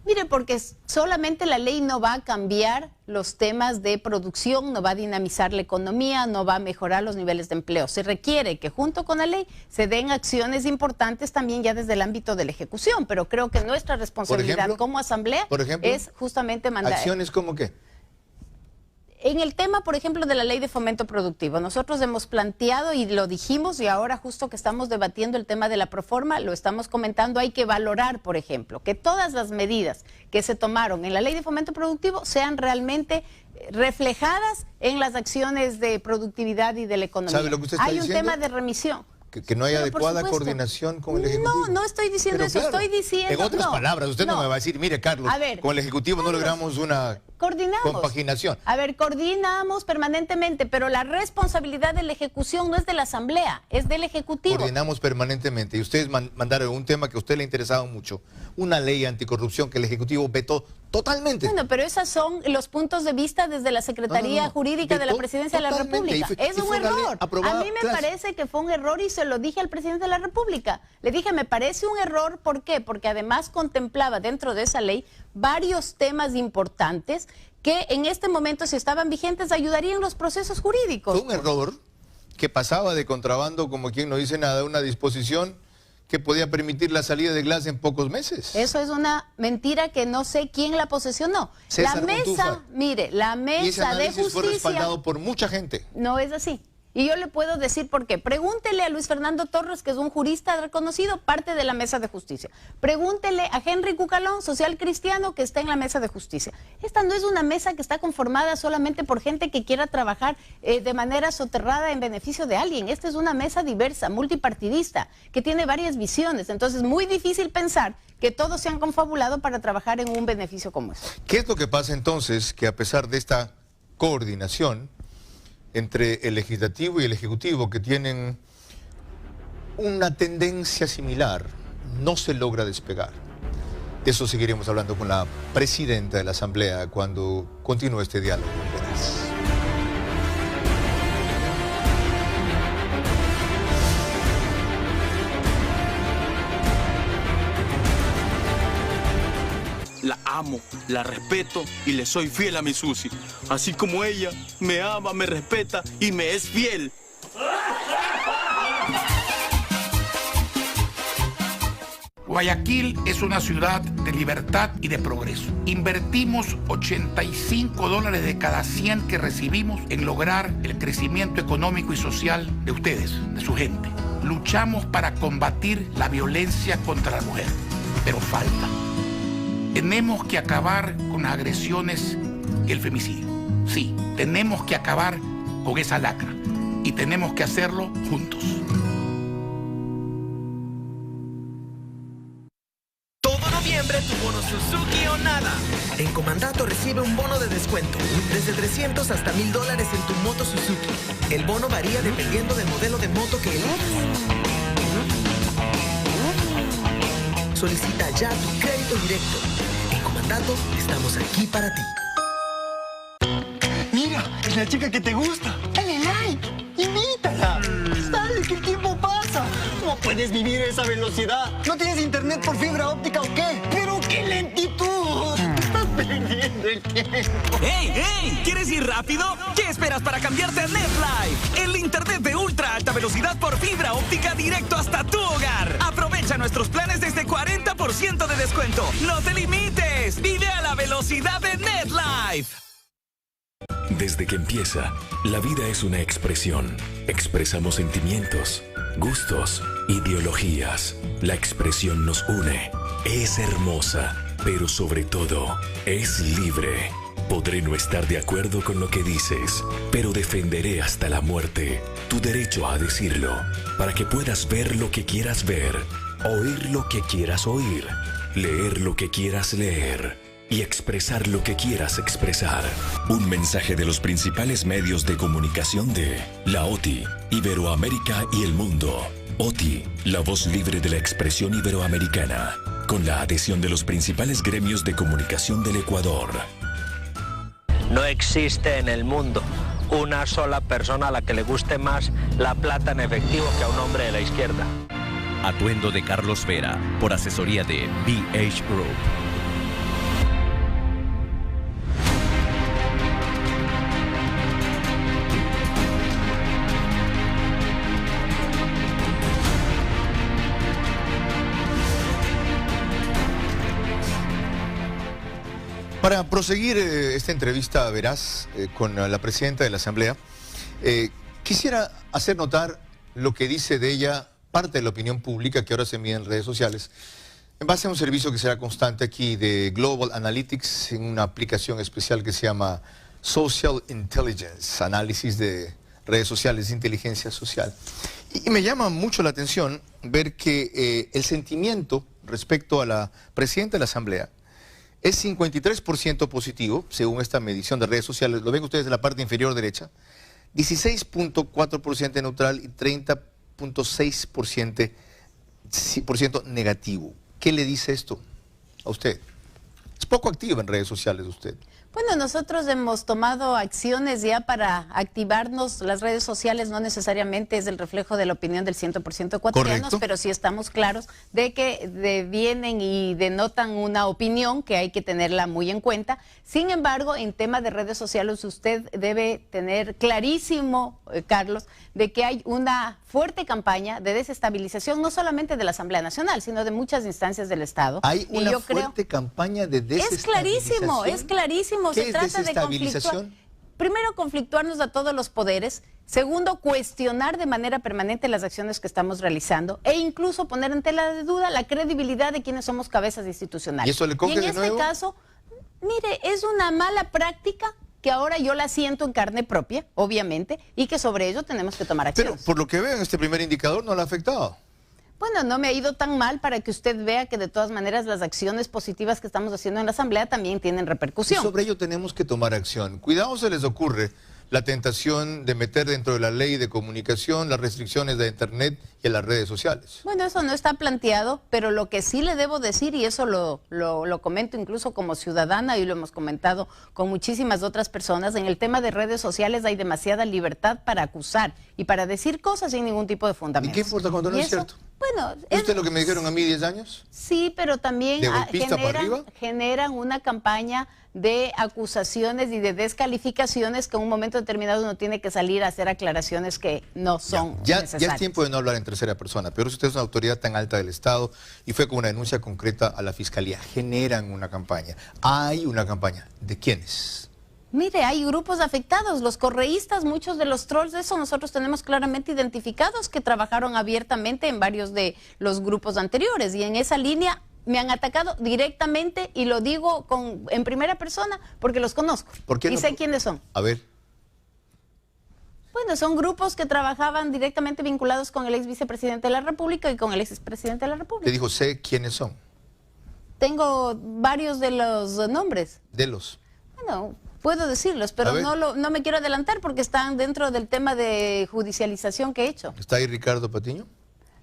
Mire, porque solamente la ley no va a cambiar los temas de producción, no va a dinamizar la economía, no va a mejorar los niveles de empleo. Se requiere que junto con la ley se den acciones importantes también ya desde el ámbito de la ejecución, pero creo que nuestra responsabilidad como asamblea es justamente mandar... ¿Acciones como qué? En el tema, por ejemplo, de la Ley de Fomento Productivo, nosotros hemos planteado y lo dijimos, y ahora justo que estamos debatiendo el tema de la proforma, lo estamos comentando, hay que valorar, por ejemplo, que todas las medidas que se tomaron en la Ley de Fomento Productivo sean realmente reflejadas en las acciones de productividad y de la economía. ¿Sabe lo que usted está diciendo? Hay un tema de remisión. Que no hay adecuada coordinación con el Ejecutivo. No estoy diciendo eso, claro, estoy diciendo... En otras palabras, usted no me va a decir, mire, Carlos, con el Ejecutivo no logramos una compaginación. A ver, coordinamos permanentemente, pero la responsabilidad de la ejecución no es de la Asamblea, es del Ejecutivo. Coordinamos permanentemente, y ustedes mandaron un tema que a usted le interesaba mucho, una ley anticorrupción que el Ejecutivo vetó totalmente. Bueno, pero esos son los puntos de vista desde la Secretaría Jurídica de la Presidencia de la República. Es un error. A mí me parece que fue un error, y se lo dije al presidente de la República. Le dije, me parece un error, ¿por qué? Porque además contemplaba dentro de esa ley varios temas importantes que en este momento, si estaban vigentes, ayudarían los procesos jurídicos. Fue un error que pasaba de contrabando, como quien no dice nada, una disposición que podía permitir la salida de gas en pocos meses. Eso es una mentira que no sé quién la posesionó. La mesa, mire, la mesa de justicia... fue respaldado por mucha gente. No es así. Y yo le puedo decir por qué. Pregúntele a Luis Fernando Torres, que es un jurista reconocido, parte de la Mesa de Justicia. Pregúntele a Henry Cucalón, social cristiano, que está en la Mesa de Justicia. Esta no es una mesa que está conformada solamente por gente que quiera trabajar de manera soterrada en beneficio de alguien. Esta es una mesa diversa, multipartidista, que tiene varias visiones. Entonces, es muy difícil pensar que todos se han confabulado para trabajar en un beneficio como este. ¿Qué es lo que pasa entonces? Que a pesar de esta coordinación entre el Legislativo y el Ejecutivo, que tienen una tendencia similar, no se logra despegar. De eso seguiremos hablando con la presidenta de la Asamblea cuando continúe este diálogo. La amo, la respeto y le soy fiel a mi Susi. Así como ella me ama, me respeta y me es fiel. Guayaquil es una ciudad de libertad y de progreso. Invertimos $85 de cada 100 que recibimos en lograr el crecimiento económico y social de ustedes, de su gente. Luchamos para combatir la violencia contra la mujer, pero falta. Tenemos que acabar con las agresiones y el femicidio. Sí, tenemos que acabar con esa lacra y tenemos que hacerlo juntos. Todo noviembre tu bono Suzuki o nada. En Comandato recibe un bono de descuento desde $300 hasta $1,000 en tu moto Suzuki. El bono varía dependiendo del modelo de moto que elijas. Solicita ya tu crédito directo. En Comandato estamos aquí para ti. Mira, es la chica que te gusta. Dale like, invítala. Dale, que el tiempo pasa. ¿Cómo puedes vivir a esa velocidad? ¿No tienes internet por fibra óptica o qué? ¡Pero qué lentitud! ¿De qué? ¡Ey, ey! ¿Quieres ir rápido? ¿Qué esperas para cambiarte a NetLife? El internet de ultra alta velocidad por fibra óptica directo hasta tu hogar. Aprovecha nuestros planes desde 40% de descuento. ¡No te limites! ¡Vive a la velocidad de NetLife! Desde que empieza, la vida es una expresión. Expresamos sentimientos, gustos, ideologías. La expresión nos une. Es hermosa, pero sobre todo, es libre. Podré no estar de acuerdo con lo que dices, pero defenderé hasta la muerte tu derecho a decirlo, para que puedas ver lo que quieras ver, oír lo que quieras oír, leer lo que quieras leer y expresar lo que quieras expresar. Un mensaje de los principales medios de comunicación de la OTI, Iberoamérica y el mundo. OTI, la voz libre de la expresión iberoamericana, con la adhesión de los principales gremios de comunicación del Ecuador. No existe en el mundo una sola persona a la que le guste más la plata en efectivo que a un hombre de la izquierda. Atuendo de Carlos Vera, por asesoría de BH Group. Para proseguir esta entrevista veraz con la presidenta de la Asamblea, quisiera hacer notar lo que dice de ella parte de la opinión pública que ahora se mide en redes sociales, en base a un servicio que será constante aquí de Global Analytics, en una aplicación especial que se llama Social Intelligence, análisis de redes sociales, de inteligencia social. Y me llama mucho la atención ver que el sentimiento respecto a la presidenta de la Asamblea es 53% positivo, según esta medición de redes sociales. Lo ven ustedes en la parte inferior derecha. 16.4% neutral y 30.6% negativo. ¿Qué le dice esto a usted? Es poco activo en redes sociales usted. Bueno, nosotros hemos tomado acciones ya para activarnos. Las redes sociales no necesariamente es el reflejo de la opinión del 100% de ecuatorianos, correcto, pero sí estamos claros de que vienen y denotan una opinión que hay que tenerla muy en cuenta. Sin embargo, en tema de redes sociales usted debe tener clarísimo, Carlos, de que hay una fuerte campaña de desestabilización, no solamente de la Asamblea Nacional, sino de muchas instancias del Estado. Hay una fuerte campaña de desestabilización. Es clarísimo. ¿Qué es desestabilización? Primero, conflictuarnos a todos los poderes. Segundo, cuestionar de manera permanente las acciones que estamos realizando e incluso poner en tela de duda la credibilidad de quienes somos cabezas institucionales. ¿Y eso le coge de nuevo? En este caso, mire, es una mala práctica que ahora yo la siento en carne propia, obviamente, y que sobre ello tenemos que tomar acciones. Pero por lo que veo en este primer indicador no le ha afectado. Bueno, no me ha ido tan mal para que usted vea que de todas maneras las acciones positivas que estamos haciendo en la Asamblea también tienen repercusión. Y sobre ello tenemos que tomar acción. Cuidado se les ocurre la tentación de meter dentro de la ley de comunicación las restricciones de Internet y a las redes sociales. Bueno, eso no está planteado, pero lo que sí le debo decir, y eso lo comento incluso como ciudadana y lo hemos comentado con muchísimas otras personas, en el tema de redes sociales hay demasiada libertad para acusar y para decir cosas sin ningún tipo de fundamento. ¿Y qué importa cuando no es cierto? Bueno, ¿Es usted lo que me dijeron a mí 10 años? Sí, pero también generan una campaña de acusaciones y de descalificaciones que en un momento determinado uno tiene que salir a hacer aclaraciones que no son necesarias. Ya es tiempo de no hablar en tercera persona, pero si usted es una autoridad tan alta del Estado y fue con una denuncia concreta a la Fiscalía, generan una campaña. Hay una campaña. ¿De quiénes? Mire, hay grupos afectados, los correístas, muchos de los trolls, eso nosotros tenemos claramente identificados que trabajaron abiertamente en varios de los grupos anteriores y en esa línea me han atacado directamente y lo digo en primera persona porque los conozco y sé quiénes son. A ver. Bueno, son grupos que trabajaban directamente vinculados con el ex vicepresidente de la República y con el ex expresidente de la República. Te dijo, sé quiénes son. Tengo varios de los nombres. ¿De los? Bueno, puedo decirlos, pero no me quiero adelantar porque están dentro del tema de judicialización que he hecho. ¿Está ahí Ricardo Patiño?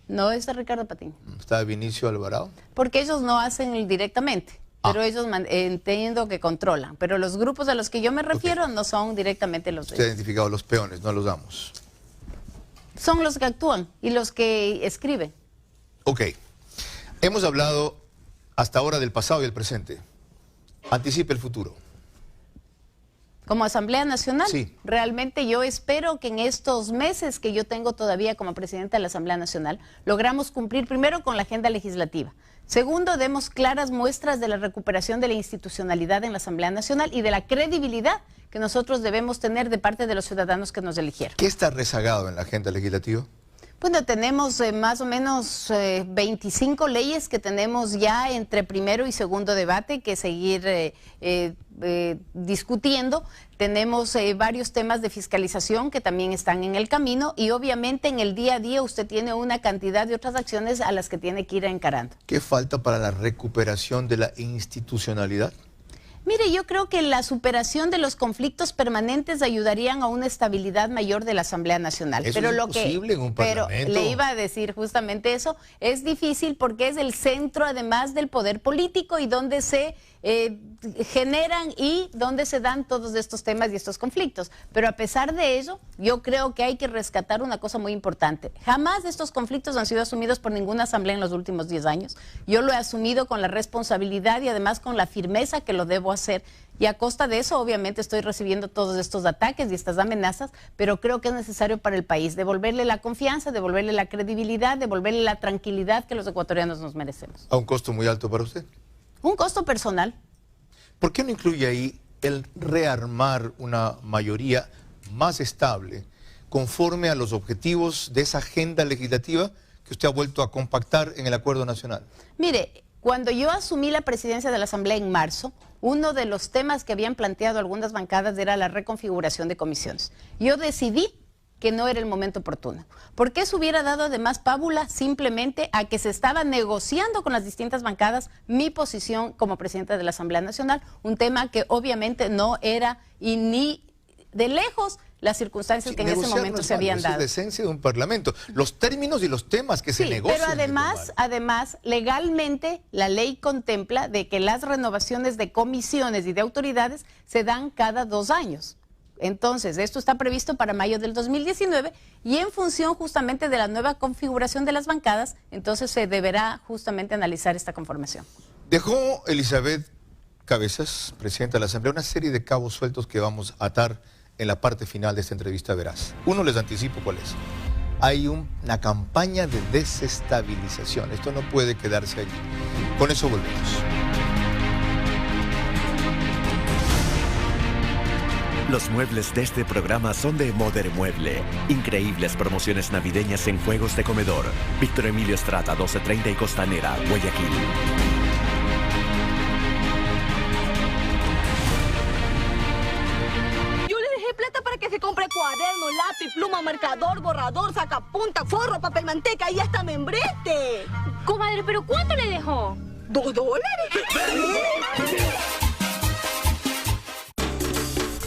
No, está Ricardo Patiño. ¿Está Vinicio Alvarado? Porque ellos no hacen directamente, pero ellos entiendo que controlan. Pero los grupos a los que yo me refiero no son directamente los de ellos. Usted ha identificado los peones, no los damos. Son los que actúan y los que escriben. Ok. Hemos hablado hasta ahora del pasado y el presente. Anticipe el futuro. Como Asamblea Nacional, sí. Realmente yo espero que en estos meses que yo tengo todavía como presidenta de la Asamblea Nacional, logramos cumplir primero con la agenda legislativa. Segundo, demos claras muestras de la recuperación de la institucionalidad en la Asamblea Nacional y de la credibilidad que nosotros debemos tener de parte de los ciudadanos que nos eligieron. ¿Qué está rezagado en la agenda legislativa? Bueno, tenemos más o menos 25 leyes que tenemos ya entre primero y segundo debate que seguir discutiendo. Tenemos varios temas de fiscalización que también están en el camino y obviamente en el día a día usted tiene una cantidad de otras acciones a las que tiene que ir encarando. ¿Qué falta para la recuperación de la institucionalidad? Mire, yo creo que la superación de los conflictos permanentes ayudarían a una estabilidad mayor de la Asamblea Nacional. Eso pero es lo imposible que, en un pero parlamento. le iba a decir justamente eso, es difícil porque es el centro además del poder político y donde se generan y donde se dan todos estos temas y estos conflictos. Pero a pesar de ello, yo creo que hay que rescatar una cosa muy importante. Jamás estos conflictos han sido asumidos por ninguna asamblea en los últimos 10 años. Yo lo he asumido con la responsabilidad y además con la firmeza que lo debo hacer. Y a costa de eso, obviamente, estoy recibiendo todos estos ataques y estas amenazas, pero creo que es necesario para el país devolverle la confianza, devolverle la credibilidad, devolverle la tranquilidad que los ecuatorianos nos merecemos. ¿A un costo muy alto para usted? Un costo personal. ¿Por qué no incluye ahí el rearmar una mayoría más estable conforme a los objetivos de esa agenda legislativa que usted ha vuelto a compactar en el Acuerdo Nacional? Mire, cuando yo asumí la presidencia de la Asamblea en marzo, uno de los temas que habían planteado algunas bancadas era la reconfiguración de comisiones. Yo decidí que no era el momento oportuno, porque eso hubiera dado además pábula simplemente a que se estaba negociando con las distintas bancadas mi posición como presidenta de la Asamblea Nacional, un tema que obviamente no era y ni de lejos las circunstancias que en ese momento se habían dado. Es la esencia de un parlamento, los términos y los temas que se negocian. Pero además, legalmente la ley contempla de que las renovaciones de comisiones y de autoridades se dan cada 2 años. Entonces, esto está previsto para mayo del 2019 y en función justamente de la nueva configuración de las bancadas, entonces se deberá justamente analizar esta conformación. Dejó Elizabeth Cabezas, presidenta de la Asamblea, una serie de cabos sueltos que vamos a atar en la parte final de esta entrevista veraz. Uno, les anticipo cuál es. Hay una campaña de desestabilización. Esto no puede quedarse allí. Con eso volvemos. Los muebles de este programa son de Modern Mueble. Increíbles promociones navideñas en juegos de comedor. Víctor Emilio Estrada, 1230 y Costanera, Guayaquil. Yo le dejé plata para que se compre cuaderno, lápiz, pluma, marcador, borrador, sacapunta, forro, papel manteca y hasta membrete. Comadre, ¿pero cuánto le dejó? $2.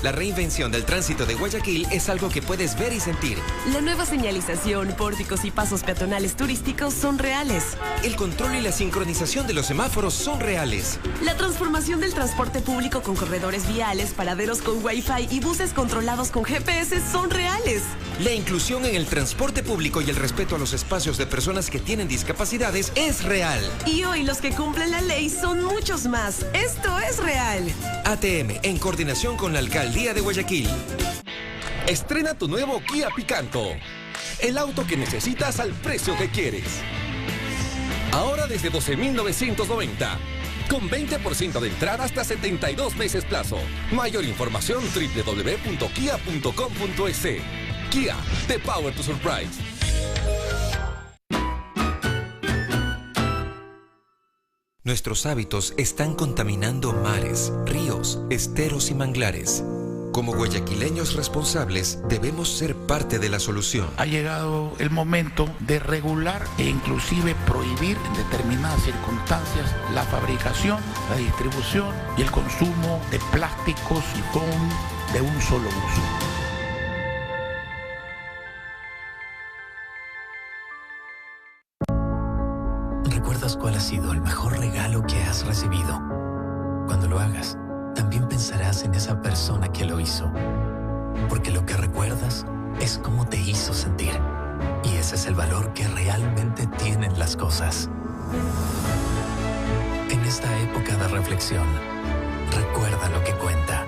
La reinvención del tránsito de Guayaquil es algo que puedes ver y sentir. La nueva señalización, pórticos y pasos peatonales turísticos son reales. El control y la sincronización de los semáforos son reales. La transformación del transporte público con corredores viales, paraderos con Wi-Fi y buses controlados con GPS son reales. La inclusión en el transporte público y el respeto a los espacios de personas que tienen discapacidades es real. Y hoy los que cumplen la ley son muchos más. Esto es real. ATM, en coordinación con la Alcaldía de Guayaquil. Estrena tu nuevo Kia Picanto. El auto que necesitas al precio que quieres. Ahora desde 12.990. Con 20% de entrada hasta 72 meses plazo. Mayor información www.kia.com.es. Kia, the power to surprise. Nuestros hábitos están contaminando mares, ríos, esteros y manglares. Como guayaquileños responsables, debemos ser parte de la solución. Ha llegado el momento de regular e inclusive prohibir en determinadas circunstancias la fabricación, la distribución y el consumo de plásticos y foam de un solo uso. ¿Recuerdas cuál ha sido el mejor regalo que has recibido? Cuando lo hagas, también pensarás en esa persona que lo hizo. Porque lo que recuerdas es cómo te hizo sentir. Y ese es el valor que realmente tienen las cosas. En esta época de reflexión, recuerda lo que cuenta.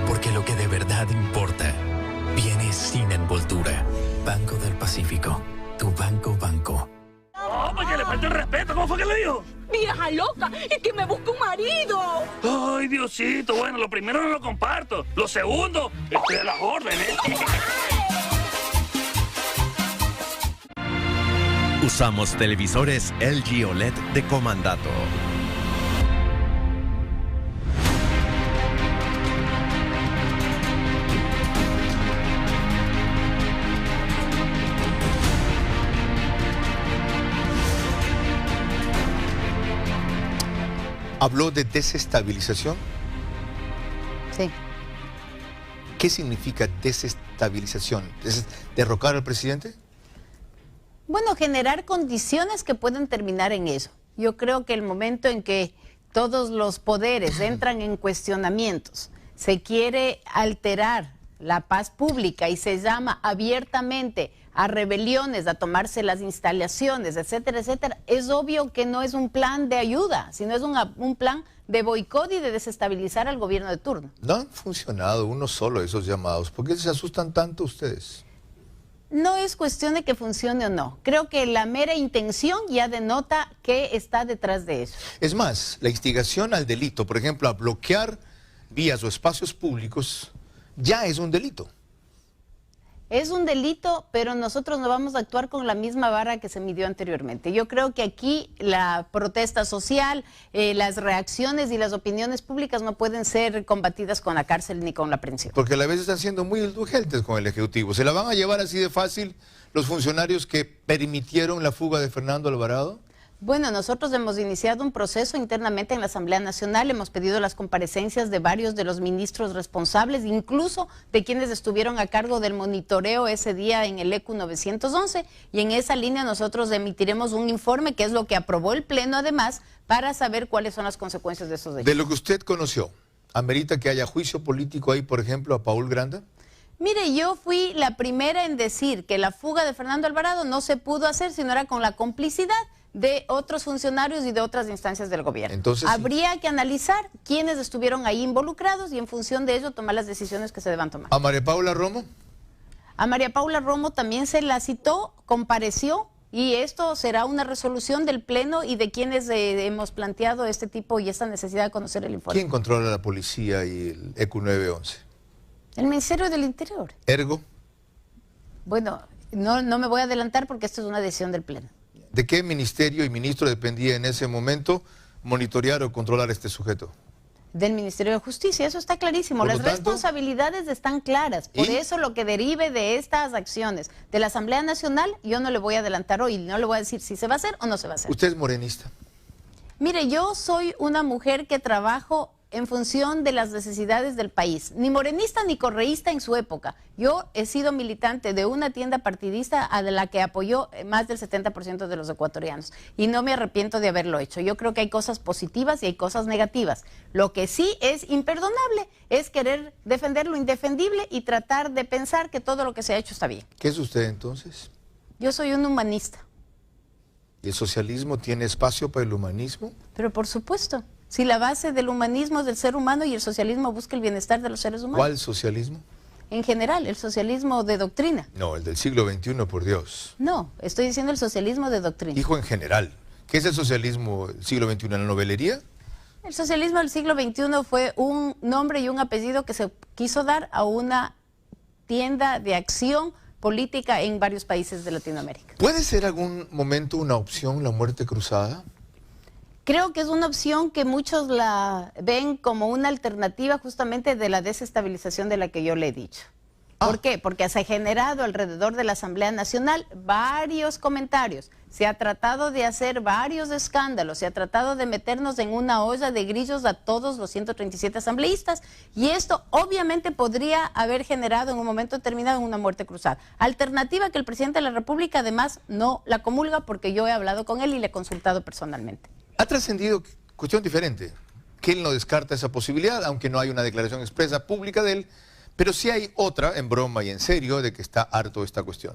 Porque lo que de verdad importa viene sin envoltura. Banco del Pacífico, tu banco. ¡Oh, porque le falta el respeto! ¿Cómo fue que le dijo? ¡Vieja loca! ¡Es que me busca un marido! ¡Ay, Diosito! Bueno, lo primero no lo comparto. Lo segundo, estoy a las órdenes. Usamos televisores LG OLED de Comandato. ¿Habló de desestabilización? Sí. ¿Qué significa desestabilización? ¿Es derrocar al presidente? Bueno, generar condiciones que pueden terminar en eso. Yo creo que el momento en que todos los poderes entran en cuestionamientos, se quiere alterar la paz pública y se llama abiertamente a rebeliones, a tomarse las instalaciones, etcétera, etcétera, es obvio que no es un plan de ayuda, sino es un plan de boicot y de desestabilizar al gobierno de turno. No han funcionado uno solo esos llamados. ¿Por qué se asustan tanto ustedes? No es cuestión de que funcione o no. Creo que la mera intención ya denota qué está detrás de eso. Es más, la instigación al delito, por ejemplo, a bloquear vías o espacios públicos, ya es un delito. Es un delito, pero nosotros no vamos a actuar con la misma vara que se midió anteriormente. Yo creo que aquí la protesta social, las reacciones y las opiniones públicas no pueden ser combatidas con la cárcel ni con la aprehensión. Porque a la vez están siendo muy indulgentes con el Ejecutivo. ¿Se la van a llevar así de fácil los funcionarios que permitieron la fuga de Fernando Alvarado? Bueno, nosotros hemos iniciado un proceso internamente en la Asamblea Nacional, hemos pedido las comparecencias de varios de los ministros responsables, incluso de quienes estuvieron a cargo del monitoreo ese día en el ECU 911, y en esa línea nosotros emitiremos un informe, que es lo que aprobó el Pleno además, para saber cuáles son las consecuencias de esos hechos. De lo que usted conoció, ¿amerita que haya juicio político ahí, por ejemplo, a Paul Granda? Mire, yo fui la primera en decir que la fuga de Fernando Alvarado no se pudo hacer, sino era con la complicidad de otros funcionarios y de otras instancias del gobierno. Entonces, habría que analizar quiénes estuvieron ahí involucrados y en función de ello tomar las decisiones que se deban tomar. ¿A María Paula Romo? A María Paula Romo también se la citó, compareció, y esto será una resolución del Pleno y de quienes hemos planteado este tipo y esta necesidad de conocer el informe. ¿Quién controla la policía y el ECU 911? El Ministerio del Interior. ¿Ergo? Bueno, no me voy a adelantar porque esto es una decisión del Pleno. ¿De qué ministerio y ministro dependía en ese momento monitorear o controlar a este sujeto? Del Ministerio de Justicia, eso está clarísimo. Las responsabilidades están claras. Por eso lo que derive de estas acciones de la Asamblea Nacional, yo no le voy a adelantar hoy, no le voy a decir si se va a hacer o no se va a hacer. ¿Usted es morenista? Mire, yo soy una mujer que trabajo en función de las necesidades del país. Ni morenista ni correísta en su época. Yo he sido militante de una tienda partidista a la que apoyó más del 70% de los ecuatorianos. Y no me arrepiento de haberlo hecho. Yo creo que hay cosas positivas y hay cosas negativas. Lo que sí es imperdonable es querer defender lo indefendible y tratar de pensar que todo lo que se ha hecho está bien. ¿Qué es usted entonces? Yo soy un humanista. ¿Y el socialismo tiene espacio para el humanismo? Pero por supuesto. Si la base del humanismo es del ser humano y el socialismo busca el bienestar de los seres humanos. ¿Cuál socialismo? En general, el socialismo de doctrina. No, el del siglo XXI, por Dios. No, estoy diciendo el socialismo de doctrina. Dijo en general. ¿Qué es el socialismo del siglo XXI? ¿La novelería? El socialismo del siglo XXI fue un nombre y un apellido que se quiso dar a una tienda de acción política en varios países de Latinoamérica. ¿Puede ser algún momento una opción la muerte cruzada? Creo que es una opción que muchos la ven como una alternativa justamente de la desestabilización de la que yo le he dicho. ¿Por qué? Porque se ha generado alrededor de la Asamblea Nacional varios comentarios. Se ha tratado de hacer varios escándalos, se ha tratado de meternos en una olla de grillos a todos los 137 asambleístas y esto obviamente podría haber generado en un momento determinado una muerte cruzada. Alternativa que el presidente de la República además no la comulga porque yo he hablado con él y le he consultado personalmente. Ha trascendido cuestión diferente, que él no descarta esa posibilidad, aunque no hay una declaración expresa pública de él, pero sí hay otra, en broma y en serio, de que está harto de esta cuestión.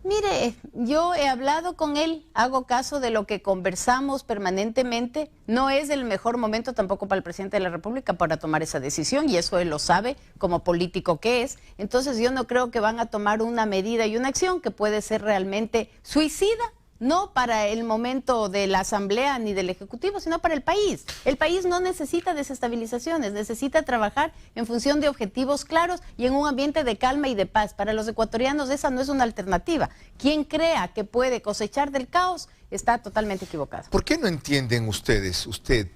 Mire, yo he hablado con él, hago caso de lo que conversamos permanentemente. No es el mejor momento tampoco para el presidente de la República para tomar esa decisión, y eso él lo sabe como político que es. Entonces yo no creo que van a tomar una medida y una acción que puede ser realmente suicida. No para el momento de la Asamblea ni del Ejecutivo, sino para el país. El país no necesita desestabilizaciones, necesita trabajar en función de objetivos claros y en un ambiente de calma y de paz. Para los ecuatorianos esa no es una alternativa. Quien crea que puede cosechar del caos está totalmente equivocado. ¿Por qué no entienden ustedes, usted,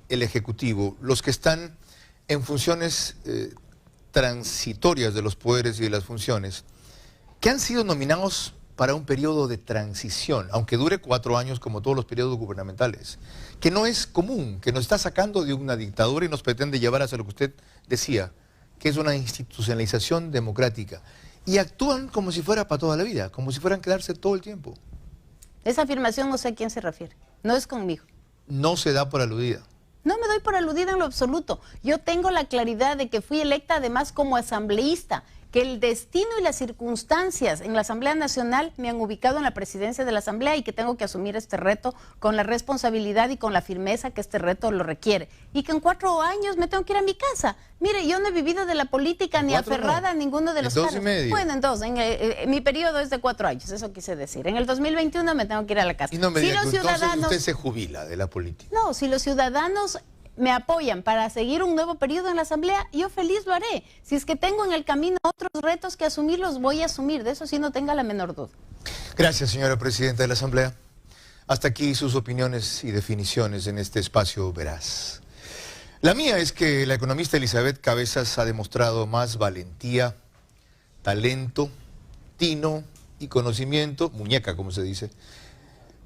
el Ejecutivo, los que están en funciones transitorias de los poderes y de las funciones, que han sido nominados para un periodo de transición, aunque dure 4 años como todos los periodos gubernamentales, que no es común, que nos está sacando de una dictadura y nos pretende llevar hacia lo que usted decía, que es una institucionalización democrática, y actúan como si fuera para toda la vida, como si fueran a quedarse todo el tiempo? Esa afirmación no sé a quién se refiere, no es conmigo. No se da por aludida. No me doy por aludida en lo absoluto. Yo tengo la claridad de que fui electa además como asambleísta, que el destino y las circunstancias en la Asamblea Nacional me han ubicado en la presidencia de la Asamblea y que tengo que asumir este reto con la responsabilidad y con la firmeza que este reto lo requiere. Y que en 4 años me tengo que ir a mi casa. Mire, yo no he vivido de la política ni aferrada a ninguno de los cargos. ¿En 2 y medio? Bueno, en 2. Mi periodo es de 4 años, eso quise decir. En el 2021 me tengo que ir a la casa. Y no me si diga los que entonces ciudadanos... usted se jubila de la política. No, si los ciudadanos me apoyan para seguir un nuevo periodo en la Asamblea, yo feliz lo haré. Si es que tengo en el camino otros retos que asumir, los voy a asumir. De eso sí no tenga la menor duda. Gracias, señora presidenta de la Asamblea. Hasta aquí sus opiniones y definiciones en este espacio veraz. La mía es que la economista Elizabeth Cabezas ha demostrado más valentía, talento, tino y conocimiento, muñeca como se dice,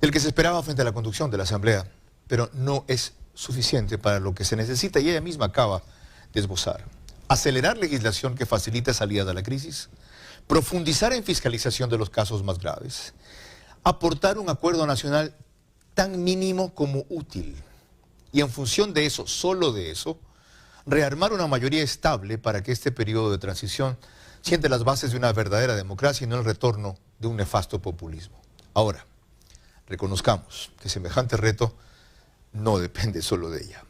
del que se esperaba frente a la conducción de la Asamblea, pero no es suficiente para lo que se necesita y ella misma acaba de esbozar. Acelerar legislación que facilite salida de la crisis, profundizar en fiscalización de los casos más graves, aportar un acuerdo nacional tan mínimo como útil y en función de eso, solo de eso, rearmar una mayoría estable para que este periodo de transición siente las bases de una verdadera democracia y no el retorno de un nefasto populismo. Ahora, reconozcamos que semejante reto no depende solo de ella,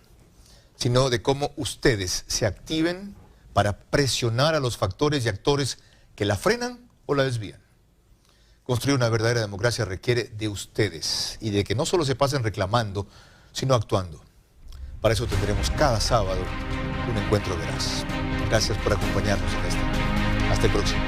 sino de cómo ustedes se activen para presionar a los factores y actores que la frenan o la desvían. Construir una verdadera democracia requiere de ustedes y de que no solo se pasen reclamando, sino actuando. Para eso tendremos cada sábado un encuentro veraz. Gracias por acompañarnos en este. Hasta el próximo.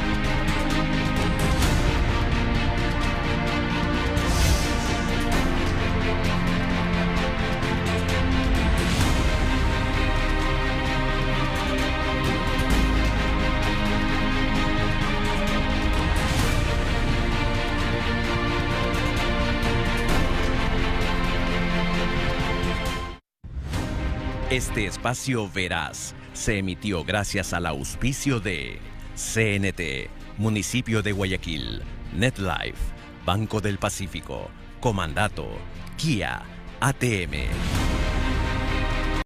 Este espacio veraz se emitió gracias al auspicio de CNT, Municipio de Guayaquil, NetLife, Banco del Pacífico, Comandato, Kia, ATM.